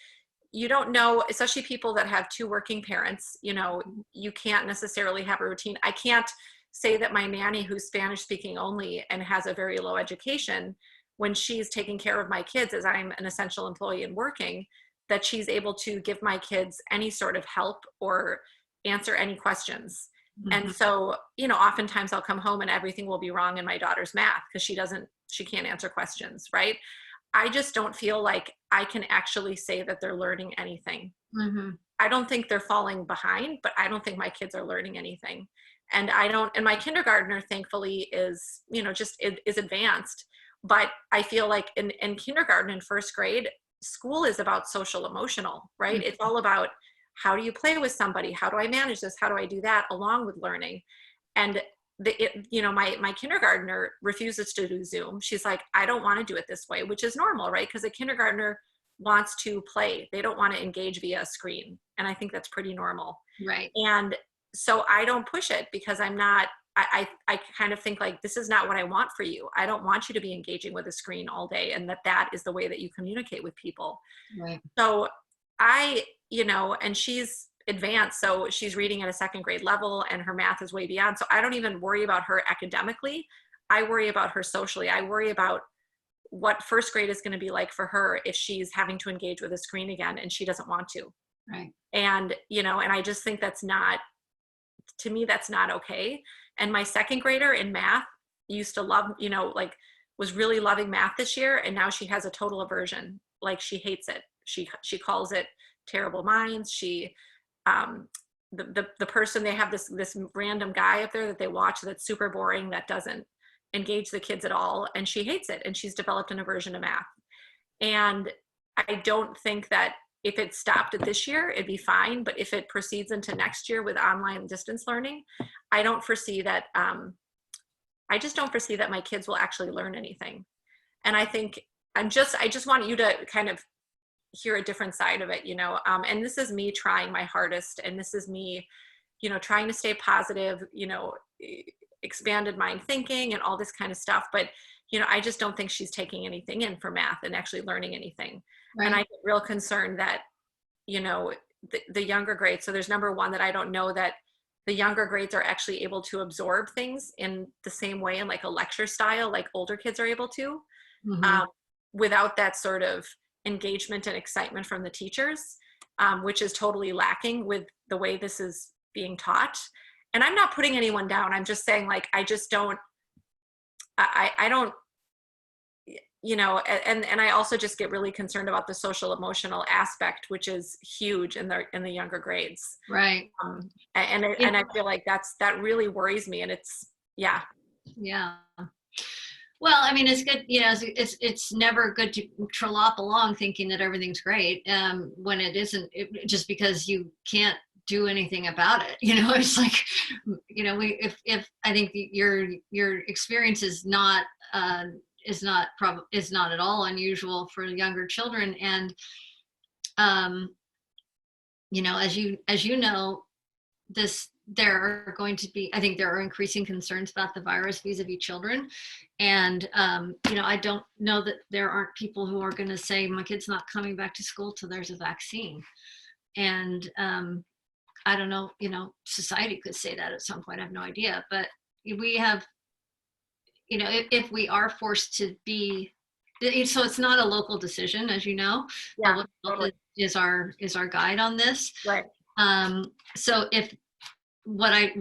Speaker 7: you don't know, especially people that have two working parents, you know, you can't necessarily have a routine. I can't say that my nanny, who's Spanish speaking only and has a very low education, when she's taking care of my kids as I'm an essential employee and working, that she's able to give my kids any sort of help or answer any questions. And so, you know, oftentimes I'll come home and everything will be wrong in my daughter's math because she can't answer questions, right? I just don't feel like I can actually say that they're learning anything. I don't think they're falling behind, but I don't think my kids are learning anything. And and my kindergartner, thankfully, is, you know, just is advanced. But I feel like in kindergarten and first grade, school is about social emotional, right? It's all about, how do you play with somebody? How do I manage this? How do I do that along with learning? And you know, my kindergartner refuses to do Zoom. She's like, I don't want to do it this way, which is normal, right? Because a kindergartner wants to play. They don't want to engage via a screen. And I think that's pretty normal.
Speaker 1: Right.
Speaker 7: And so I don't push it because I'm not, I kind of think like, this is not what I want for you. I don't want you to be engaging with a screen all day, and that is the way that you communicate with people.
Speaker 1: Right.
Speaker 7: So you know, and she's advanced, so she's reading at a second grade level and her math is way beyond. So I don't even worry about her academically. I worry about her socially. I worry about what first grade is going to be like for her if she's having to engage with a screen again and she doesn't want to.
Speaker 1: Right.
Speaker 7: And, you know, and I just think that's not, to me, that's not okay. And my second grader in math used to love, you know, like was really loving math this year. And now she has a total aversion. Like she hates it. She calls it terrible minds. She, the person, they have this random guy up there that they watch that's super boring, that doesn't engage the kids at all. And she hates it. And she's developed an aversion to math. And I don't think that if it stopped at this year, it'd be fine. But if it proceeds into next year with online distance learning, I don't foresee that, I just don't foresee that my kids will actually learn anything. And I think I just want you to kind of hear a different side of it, you know, and this is me trying my hardest, and this is me, you know, trying to stay positive, you know, expanded mind thinking and all this kind of stuff. But, you know, I just don't think she's taking anything in for math and actually learning anything. Right. And I get real concerned that, you know, the younger grades, so there's number one, that I don't know that the younger grades are actually able to absorb things in the same way in like a lecture style, like older kids are able to, without that sort of engagement and excitement from the teachers, which is totally lacking with the way this is being taught. And I'm not putting anyone down. I'm just saying, like, I just don't, I don't, you know, and I also just get really concerned about the social emotional aspect, which is huge in the younger grades.
Speaker 1: Right.
Speaker 7: And I feel like that really worries me. And it's, yeah.
Speaker 1: Yeah. Well, I mean, it's good, you know, it's never good to trollop along thinking that everything's great when it isn't, just because you can't do anything about it. You know, it's like, you know, if I think your experience is not at all unusual for younger children. And, you know, as you know, there are going to be, I think there are increasing concerns about the virus vis-a-vis children. And, you know, I don't know that there aren't people who are going to say, my kid's not coming back to school till there's a vaccine. And I don't know, you know, society could say that at some point, I have no idea. But we have, you know, if we are forced to be, so it's not a local decision, as you know.
Speaker 7: Yeah, totally.
Speaker 1: is our guide on this.
Speaker 7: Right.
Speaker 1: So if what I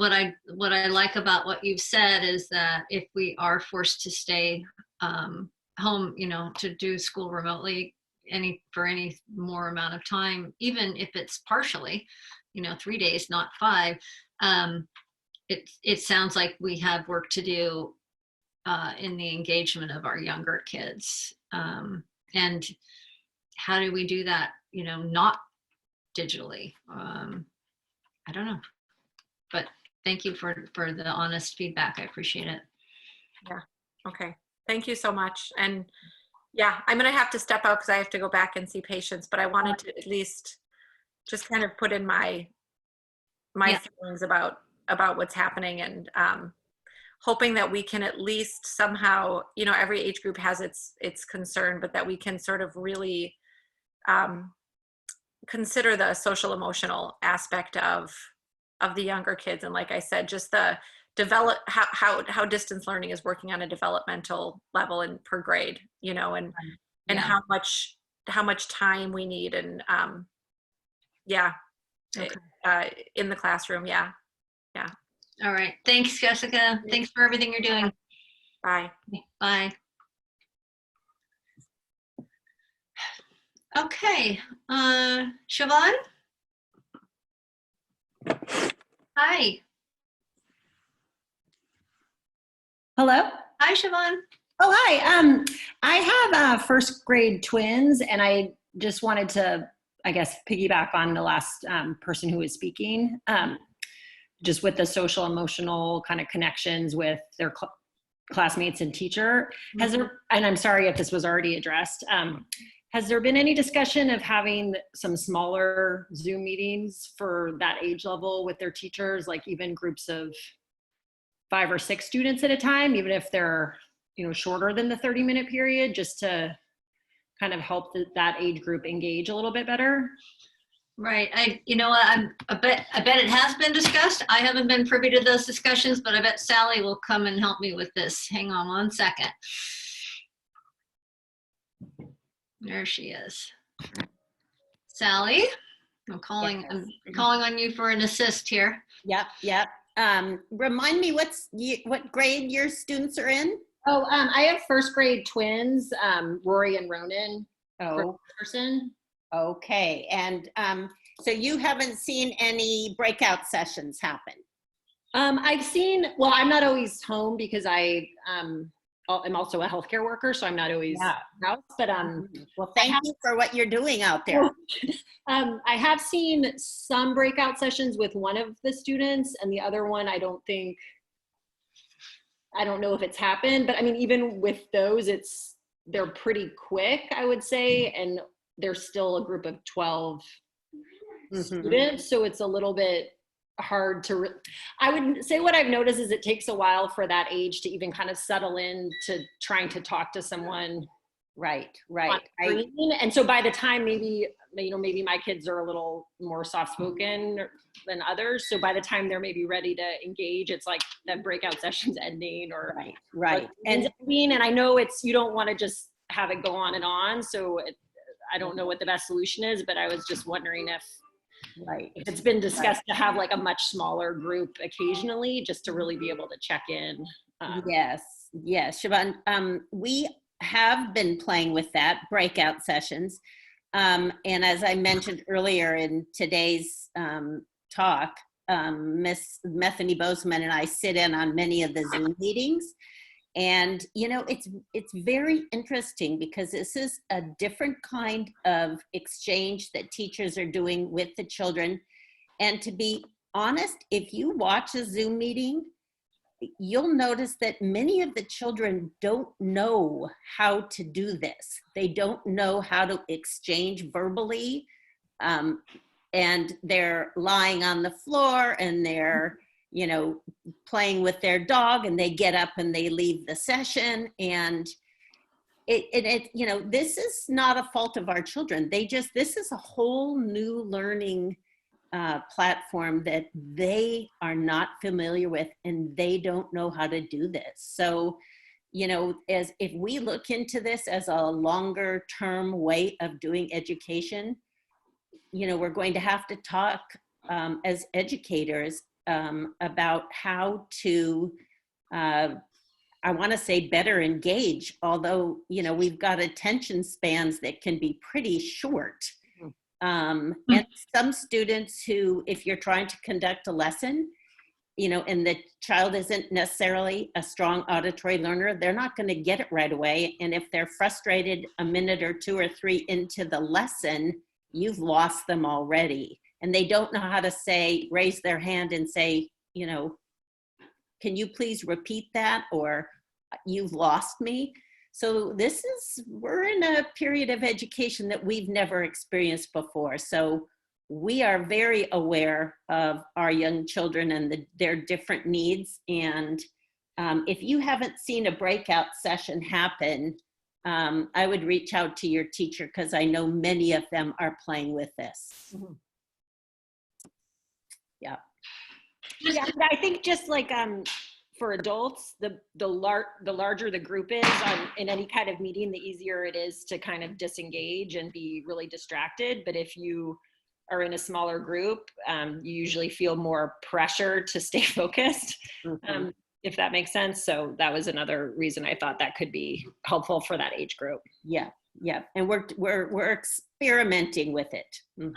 Speaker 1: like about what you've said is that if we are forced to stay home, you know, to do school remotely for any more amount of time, even if it's partially, you know, 3 days, not 5, it sounds like we have work to do in the engagement of our younger kids. And how do we do that, you know, not digitally? I don't know. But thank you for the honest feedback. I appreciate it.
Speaker 7: Yeah. Okay. Thank you so much. And yeah, I'm going to have to step out because I have to go back and see patients, but I wanted to at least just kind of put in my feelings about what's happening, and hoping that we can at least somehow, you know, every age group has its concern, but that we can sort of really consider the social emotional aspect of the younger kids. And like I said, just the how distance learning is working on a developmental level and per grade, you know, and
Speaker 1: Yeah.
Speaker 7: how much time we need, and in the classroom. Yeah.
Speaker 1: All right. Thanks, Jessica. Thanks for everything you're doing.
Speaker 7: Bye.
Speaker 1: Bye. Okay. Siobhan? Hi.
Speaker 8: Hello.
Speaker 1: Hi, Siobhan.
Speaker 8: Oh, hi. I have first grade twins, and I just wanted to, I guess, piggyback on the last person who was speaking, just with the social emotional kind of connections with their classmates and teacher. Has there, and I'm sorry if this was already addressed, has there been any discussion of having some smaller Zoom meetings for that age level with their teachers, like even groups of 5 or 6 students at a time, even if they're, you know, shorter than the 30-minute period, just to kind of help that age group engage a little bit better?
Speaker 1: Right. You know what? I bet it has been discussed. I haven't been privy to those discussions, but I bet Sally will come and help me with this. Hang on one second. There she is. Sally, I'm calling on you for an assist here.
Speaker 3: Yep. Remind me what grade your students are in?
Speaker 8: Oh, I have first grade twins, Rory and Ronan.
Speaker 3: Oh,
Speaker 8: Person.
Speaker 3: okay. And so you haven't seen any breakout sessions happen?
Speaker 8: I've seen, well, I'm not always home because I'm also a healthcare worker, so I'm not always out, but
Speaker 3: well, thank you for what you're doing out there.
Speaker 8: I have seen some breakout sessions with one of the students, and the other one I don't know if it's happened, but I mean, even with those, they're pretty quick, I would say, and there's still a group of 12 students, so it's a little bit hard to, I would say what I've noticed is it takes a while for that age to even kind of settle in to trying to talk to someone.
Speaker 3: Right.
Speaker 8: And so by the time maybe my kids are a little more soft-spoken than others, so by the time they're maybe ready to engage, it's like that breakout session's ending or
Speaker 3: right.
Speaker 8: And I know you don't want to just have it go on and on, so I don't know what the best solution is, but I was just wondering if it's been discussed to have like a much smaller group occasionally, just to really be able to check in.
Speaker 3: Yes, Siobhan, we have been playing with that, breakout sessions. And as I mentioned earlier in today's talk, Miss Bethany Bozeman and I sit in on many of the Zoom meetings. And, you know, it's very interesting because this is a different kind of exchange that teachers are doing with the children. And to be honest, if you watch a Zoom meeting, you'll notice that many of the children don't know how to do this. They don't know how to exchange verbally, and they're lying on the floor and they're, you know, playing with their dog, and they get up and they leave the session. And it you know, this is not a fault of our children. This is a whole new learning platform that they are not familiar with, and they don't know how to do this. So, you know, as if we look into this as a longer term way of doing education, you know, we're going to have to talk as educators about how to, I want to say better engage, although, you know, we've got attention spans that can be pretty short. And some students who, if you're trying to conduct a lesson, you know, and the child isn't necessarily a strong auditory learner, they're not going to get it right away. And if they're frustrated a minute or 2 or 3 into the lesson, you've lost them already. And they don't know how to say, raise their hand and say, you know, can you please repeat that? Or you've lost me. So we're in a period of education that we've never experienced before. So we are very aware of our young children and their different needs. And if you haven't seen a breakout session happen, I would reach out to your teacher because I know many of them are playing with this. Yeah.
Speaker 8: Yeah, but I think just like for adults, the larger the group is in any kind of meeting, the easier it is to kind of disengage and be really distracted. But if you are in a smaller group, you usually feel more pressure to stay focused, if that makes sense. So that was another reason I thought that could be helpful for that age group.
Speaker 3: Yeah, yeah, and we're experimenting with it.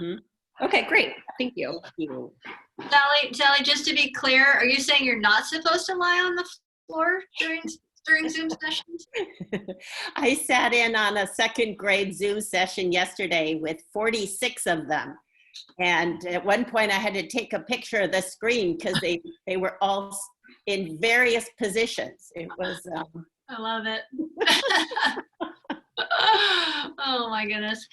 Speaker 8: Okay, great. Thank you.
Speaker 3: Thank you.
Speaker 1: Sally, just to be clear, are you saying you're not supposed to lie on the floor during Zoom sessions?
Speaker 3: I sat in on a second grade Zoom session yesterday with 46 of them. And at one point I had to take a picture of the screen because they were all in various positions. It was,
Speaker 1: I love it. Oh my goodness.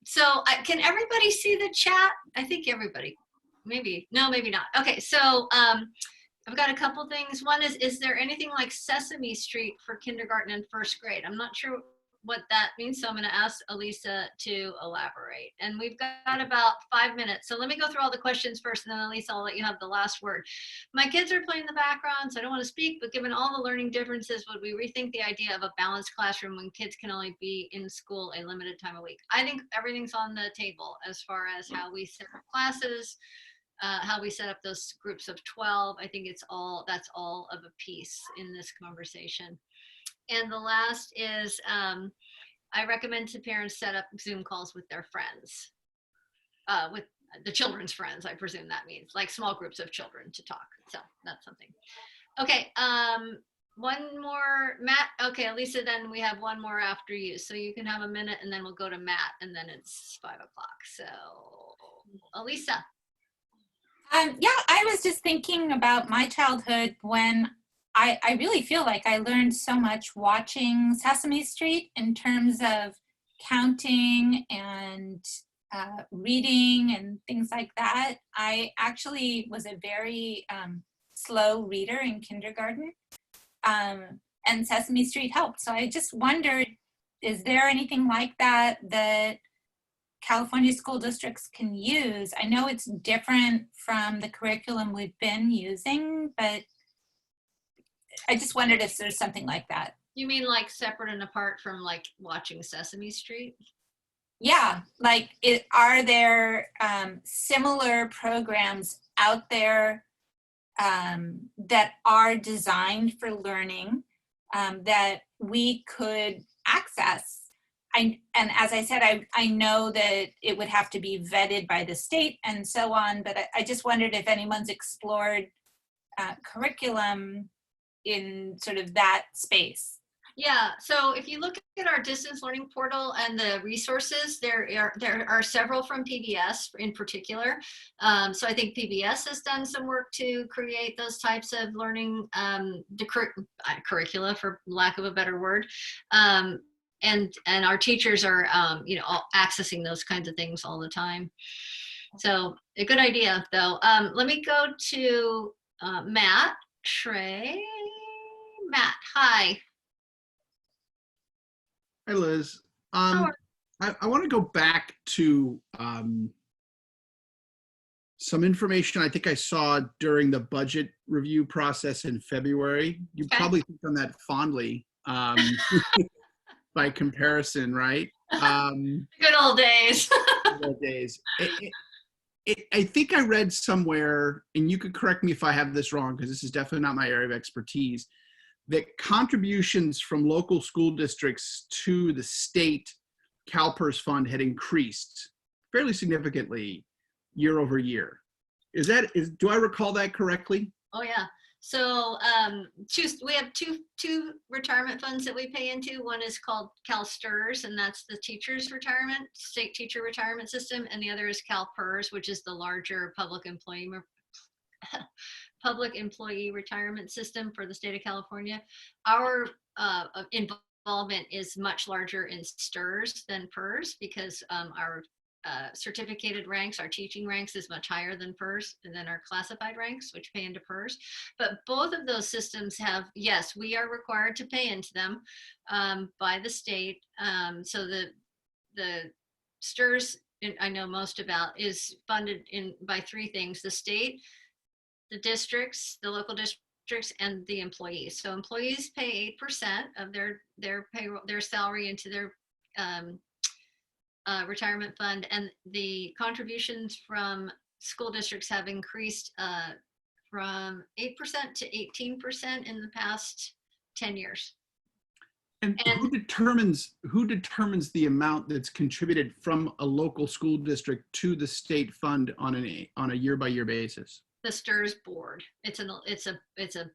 Speaker 1: So can everybody see the chat? I think everybody, maybe not. Okay, so I've got a couple things. One is there anything like Sesame Street for kindergarten and first grade? I'm not sure what that means, so I'm going to ask Elisa to elaborate. And we've got about 5 minutes, so let me go through all the questions first, and then Elisa, I'll let you have the last word. My kids are playing in the background, so I don't want to speak, but given all the learning differences, would we rethink the idea of a balanced classroom when kids can only be in school a limited time a week? I think everything's on the table as far as how we set up classes, how we set up those groups of 12. I think that's all of a piece in this conversation. And the last is, I recommend to parents set up Zoom calls with their friends, with the children's friends, I presume that means, like small groups of children to talk. So that's something. Okay, one more, Matt. Okay, Elisa, then we have one more after you. So you can have a minute and then we'll go to Matt and then it's 5 o'clock. So Elisa.
Speaker 5: Yeah, I was just thinking about my childhood when I really feel like I learned so much watching Sesame Street in terms of counting and reading and things like that. I actually was a very slow reader in kindergarten, and Sesame Street helped. So I just wondered, is there anything like that that California school districts can use? I know it's different from the curriculum we've been using, but I just wondered if there's something like that.
Speaker 1: You mean like separate and apart from like watching Sesame Street?
Speaker 5: Yeah, like are there similar programs out there that are designed for learning that we could access? And as I said, I know that it would have to be vetted by the state and so on, but I just wondered if anyone's explored curriculum in sort of that space.
Speaker 1: Yeah, so if you look at our distance learning portal and the resources, there are several from PBS in particular. So I think PBS has done some work to create those types of learning curricula, for lack of a better word. And our teachers are, all accessing those kinds of things all the time. So a good idea, though. Let me go to Matt Shrey. Matt, hi.
Speaker 9: Hi, Liz. I want to go back to some information I think I saw during the budget review process in February. You probably think on that fondly by comparison, right?
Speaker 1: Good old days.
Speaker 9: Good old days. I think I read somewhere, and you could correct me if I have this wrong, because this is definitely not my area of expertise, that contributions from local school districts to the state CalPERS fund had increased fairly significantly year over year. Do I recall that correctly?
Speaker 1: Oh yeah. So we have two retirement funds that we pay into. One is called CalSTRS, and that's the teachers' retirement, state teacher retirement system, and the other is CalPERS, which is the larger public employee retirement system for the state of California. Our involvement is much larger in STRS than PERS because our certificated ranks, our teaching ranks is much higher than PERS and then our classified ranks, which pay into PERS. But both of those systems have, yes, we are required to pay into them by the state. So the STRS, I know most about, is funded by three things: the state, the districts, the local districts, and the employees. So employees pay 8% of their payroll, their salary into their retirement fund, and the contributions from school districts have increased from 8% to 18% in the past 10 years.
Speaker 9: And who determines the amount that's contributed from a local school district to the state fund on a year-by-year basis?
Speaker 1: The STRS board. It's a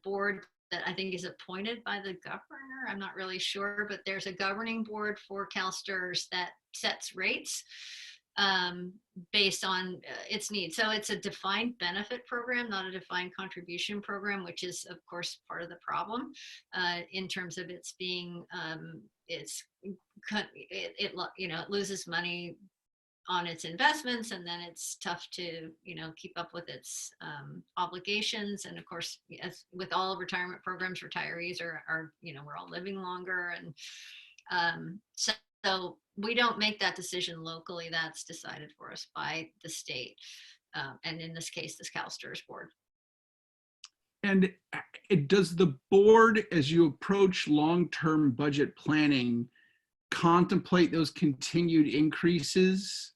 Speaker 1: board that I think is appointed by the governor. I'm not really sure, but there's a governing board for CalSTRS that sets rates based on its needs. So it's a defined benefit program, not a defined contribution program, which is of course part of the problem in terms of its being, it loses money on its investments, and then it's tough to keep up with its obligations. And of course, as with all retirement programs, retirees are we're all living longer, and so we don't make that decision locally. That's decided for us by the state, and in this case, this CalSTRS board.
Speaker 9: And does the board, as you approach long-term budget planning, contemplate those continued increases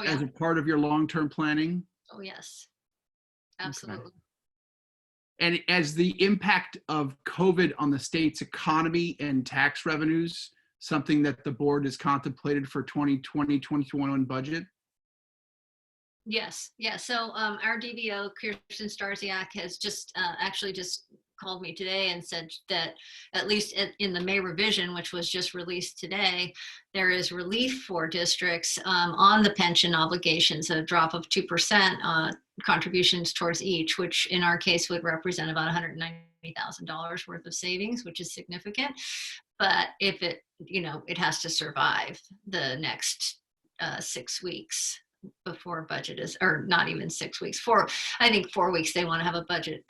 Speaker 9: as a part of your long-term planning?
Speaker 1: Oh, yes, absolutely.
Speaker 9: Okay. And as the impact of COVID on the state's economy and tax revenues, something that the board has contemplated for 2020, 2021 budget?
Speaker 1: Yes. So our DBO, Kirsten Starziak, has just actually just called me today and said that at least in the May revision, which was just released today, there is relief for districts on the pension obligations, a drop of 2% contributions towards each, which in our case would represent about $190,000 worth of savings, which is significant. But if it has to survive the next 6 weeks before budget is, or not even 6 weeks, I think 4 weeks, they want to have a budget.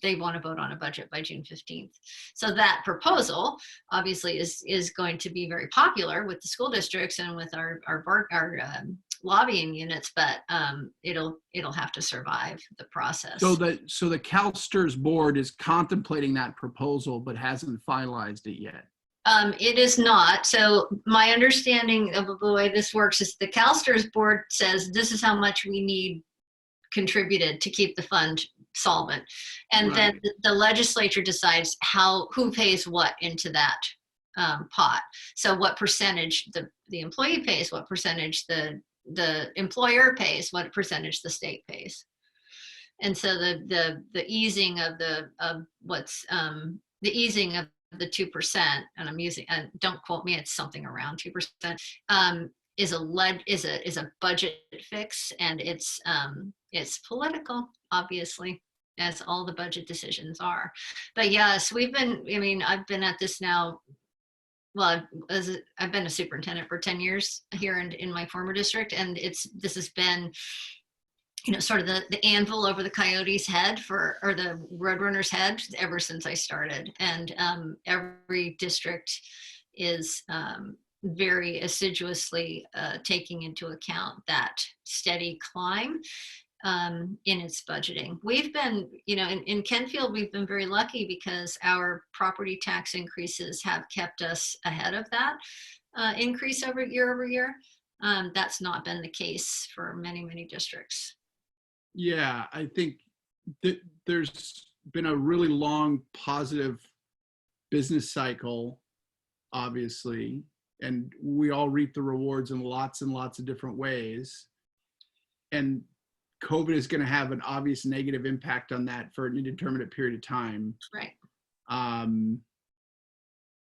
Speaker 1: They want to vote on a budget by June 15th. So that proposal obviously is going to be very popular with the school districts and with our lobbying units, but it'll have to survive the process.
Speaker 3: Oh,
Speaker 9: So the CalSTRS board is contemplating that proposal, but hasn't finalized it yet.
Speaker 1: It is not. So my understanding of the way this works is the CalSTRS board says this is how much we need contributed to keep the fund solvent, and then the legislature decides who pays what into that pot. So what percentage the employee pays, what percentage the employer pays, what percentage the state pays. And so the easing of the 2%, and I'm using, and don't quote me, it's something around 2%, is a budget fix, and it's political, obviously, as all the budget decisions are. But yes, I've been at this now. Well, I've been a superintendent for 10 years here in my former district, and this has been sort of the anvil over the Coyotes' head or the Roadrunners' head ever since I started. And every district is very assiduously taking into account that steady climb in its budgeting. We've been, in Kentfield, we've been very lucky because our property tax increases have kept us ahead of that increase over year. That's not been the case for many, many districts.
Speaker 9: Yeah, I think that there's been a really long positive business cycle, obviously, and we all reap the rewards in lots and lots of different ways. And COVID is going to have an obvious negative impact on that for an indeterminate period of time.
Speaker 1: Right.
Speaker 9: And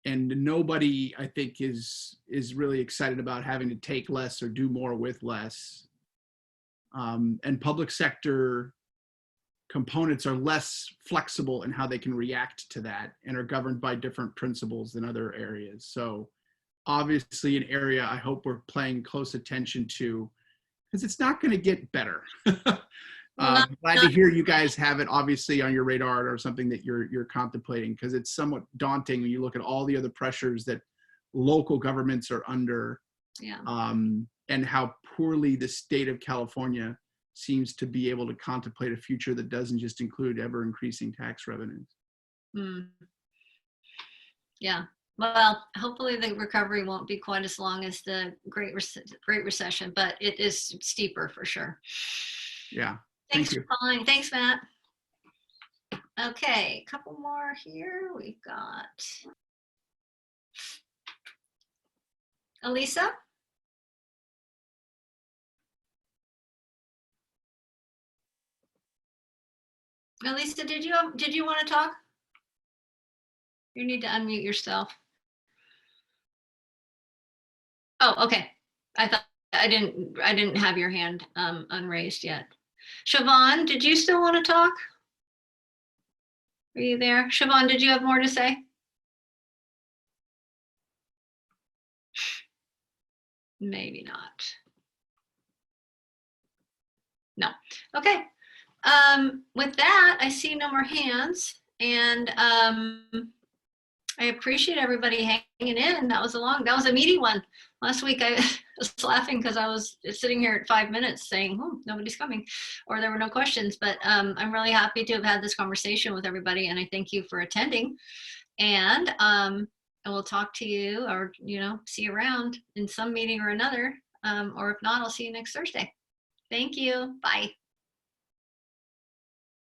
Speaker 9: nobody, I think, is really excited about having to take less or do more with less. And public sector components are less flexible in how they can react to that and are governed by different principles than other areas. So obviously an area I hope we're paying close attention to because it's not going to get better.
Speaker 1: Not-
Speaker 9: Glad to hear you guys have it obviously on your radar or something that you're contemplating, because it's somewhat daunting when you look at all the other pressures that local governments are under,
Speaker 1: Yeah.
Speaker 9: and how poorly the state of California seems to be able to contemplate a future that doesn't just include ever increasing tax revenues.
Speaker 1: Mm. Yeah. Well, hopefully the recovery won't be quite as long as the Great Recession, but it is steeper for sure.
Speaker 9: Yeah.
Speaker 1: Thanks
Speaker 9: Thank you.
Speaker 1: for calling. Thanks, Matt. Okay, a couple more here. We've got Elisa. Elisa, did you want to talk? You need to unmute yourself. Oh, okay. I thought I didn't have your hand unraised yet. Siobhan, did you still want to talk? Are you there? Siobhan, did you have more to say? Maybe not. No. Okay. With that, I see no more hands, and I appreciate everybody hanging in. That was a meaty one. Last week I was laughing because I was sitting here at 5 minutes saying, oh, nobody's coming, or there were no questions, but I'm really happy to have had this conversation with everybody, and I thank you for attending. And I will talk to you, or see you around in some meeting or another, or if not, I'll see you next Thursday. Thank you. Bye.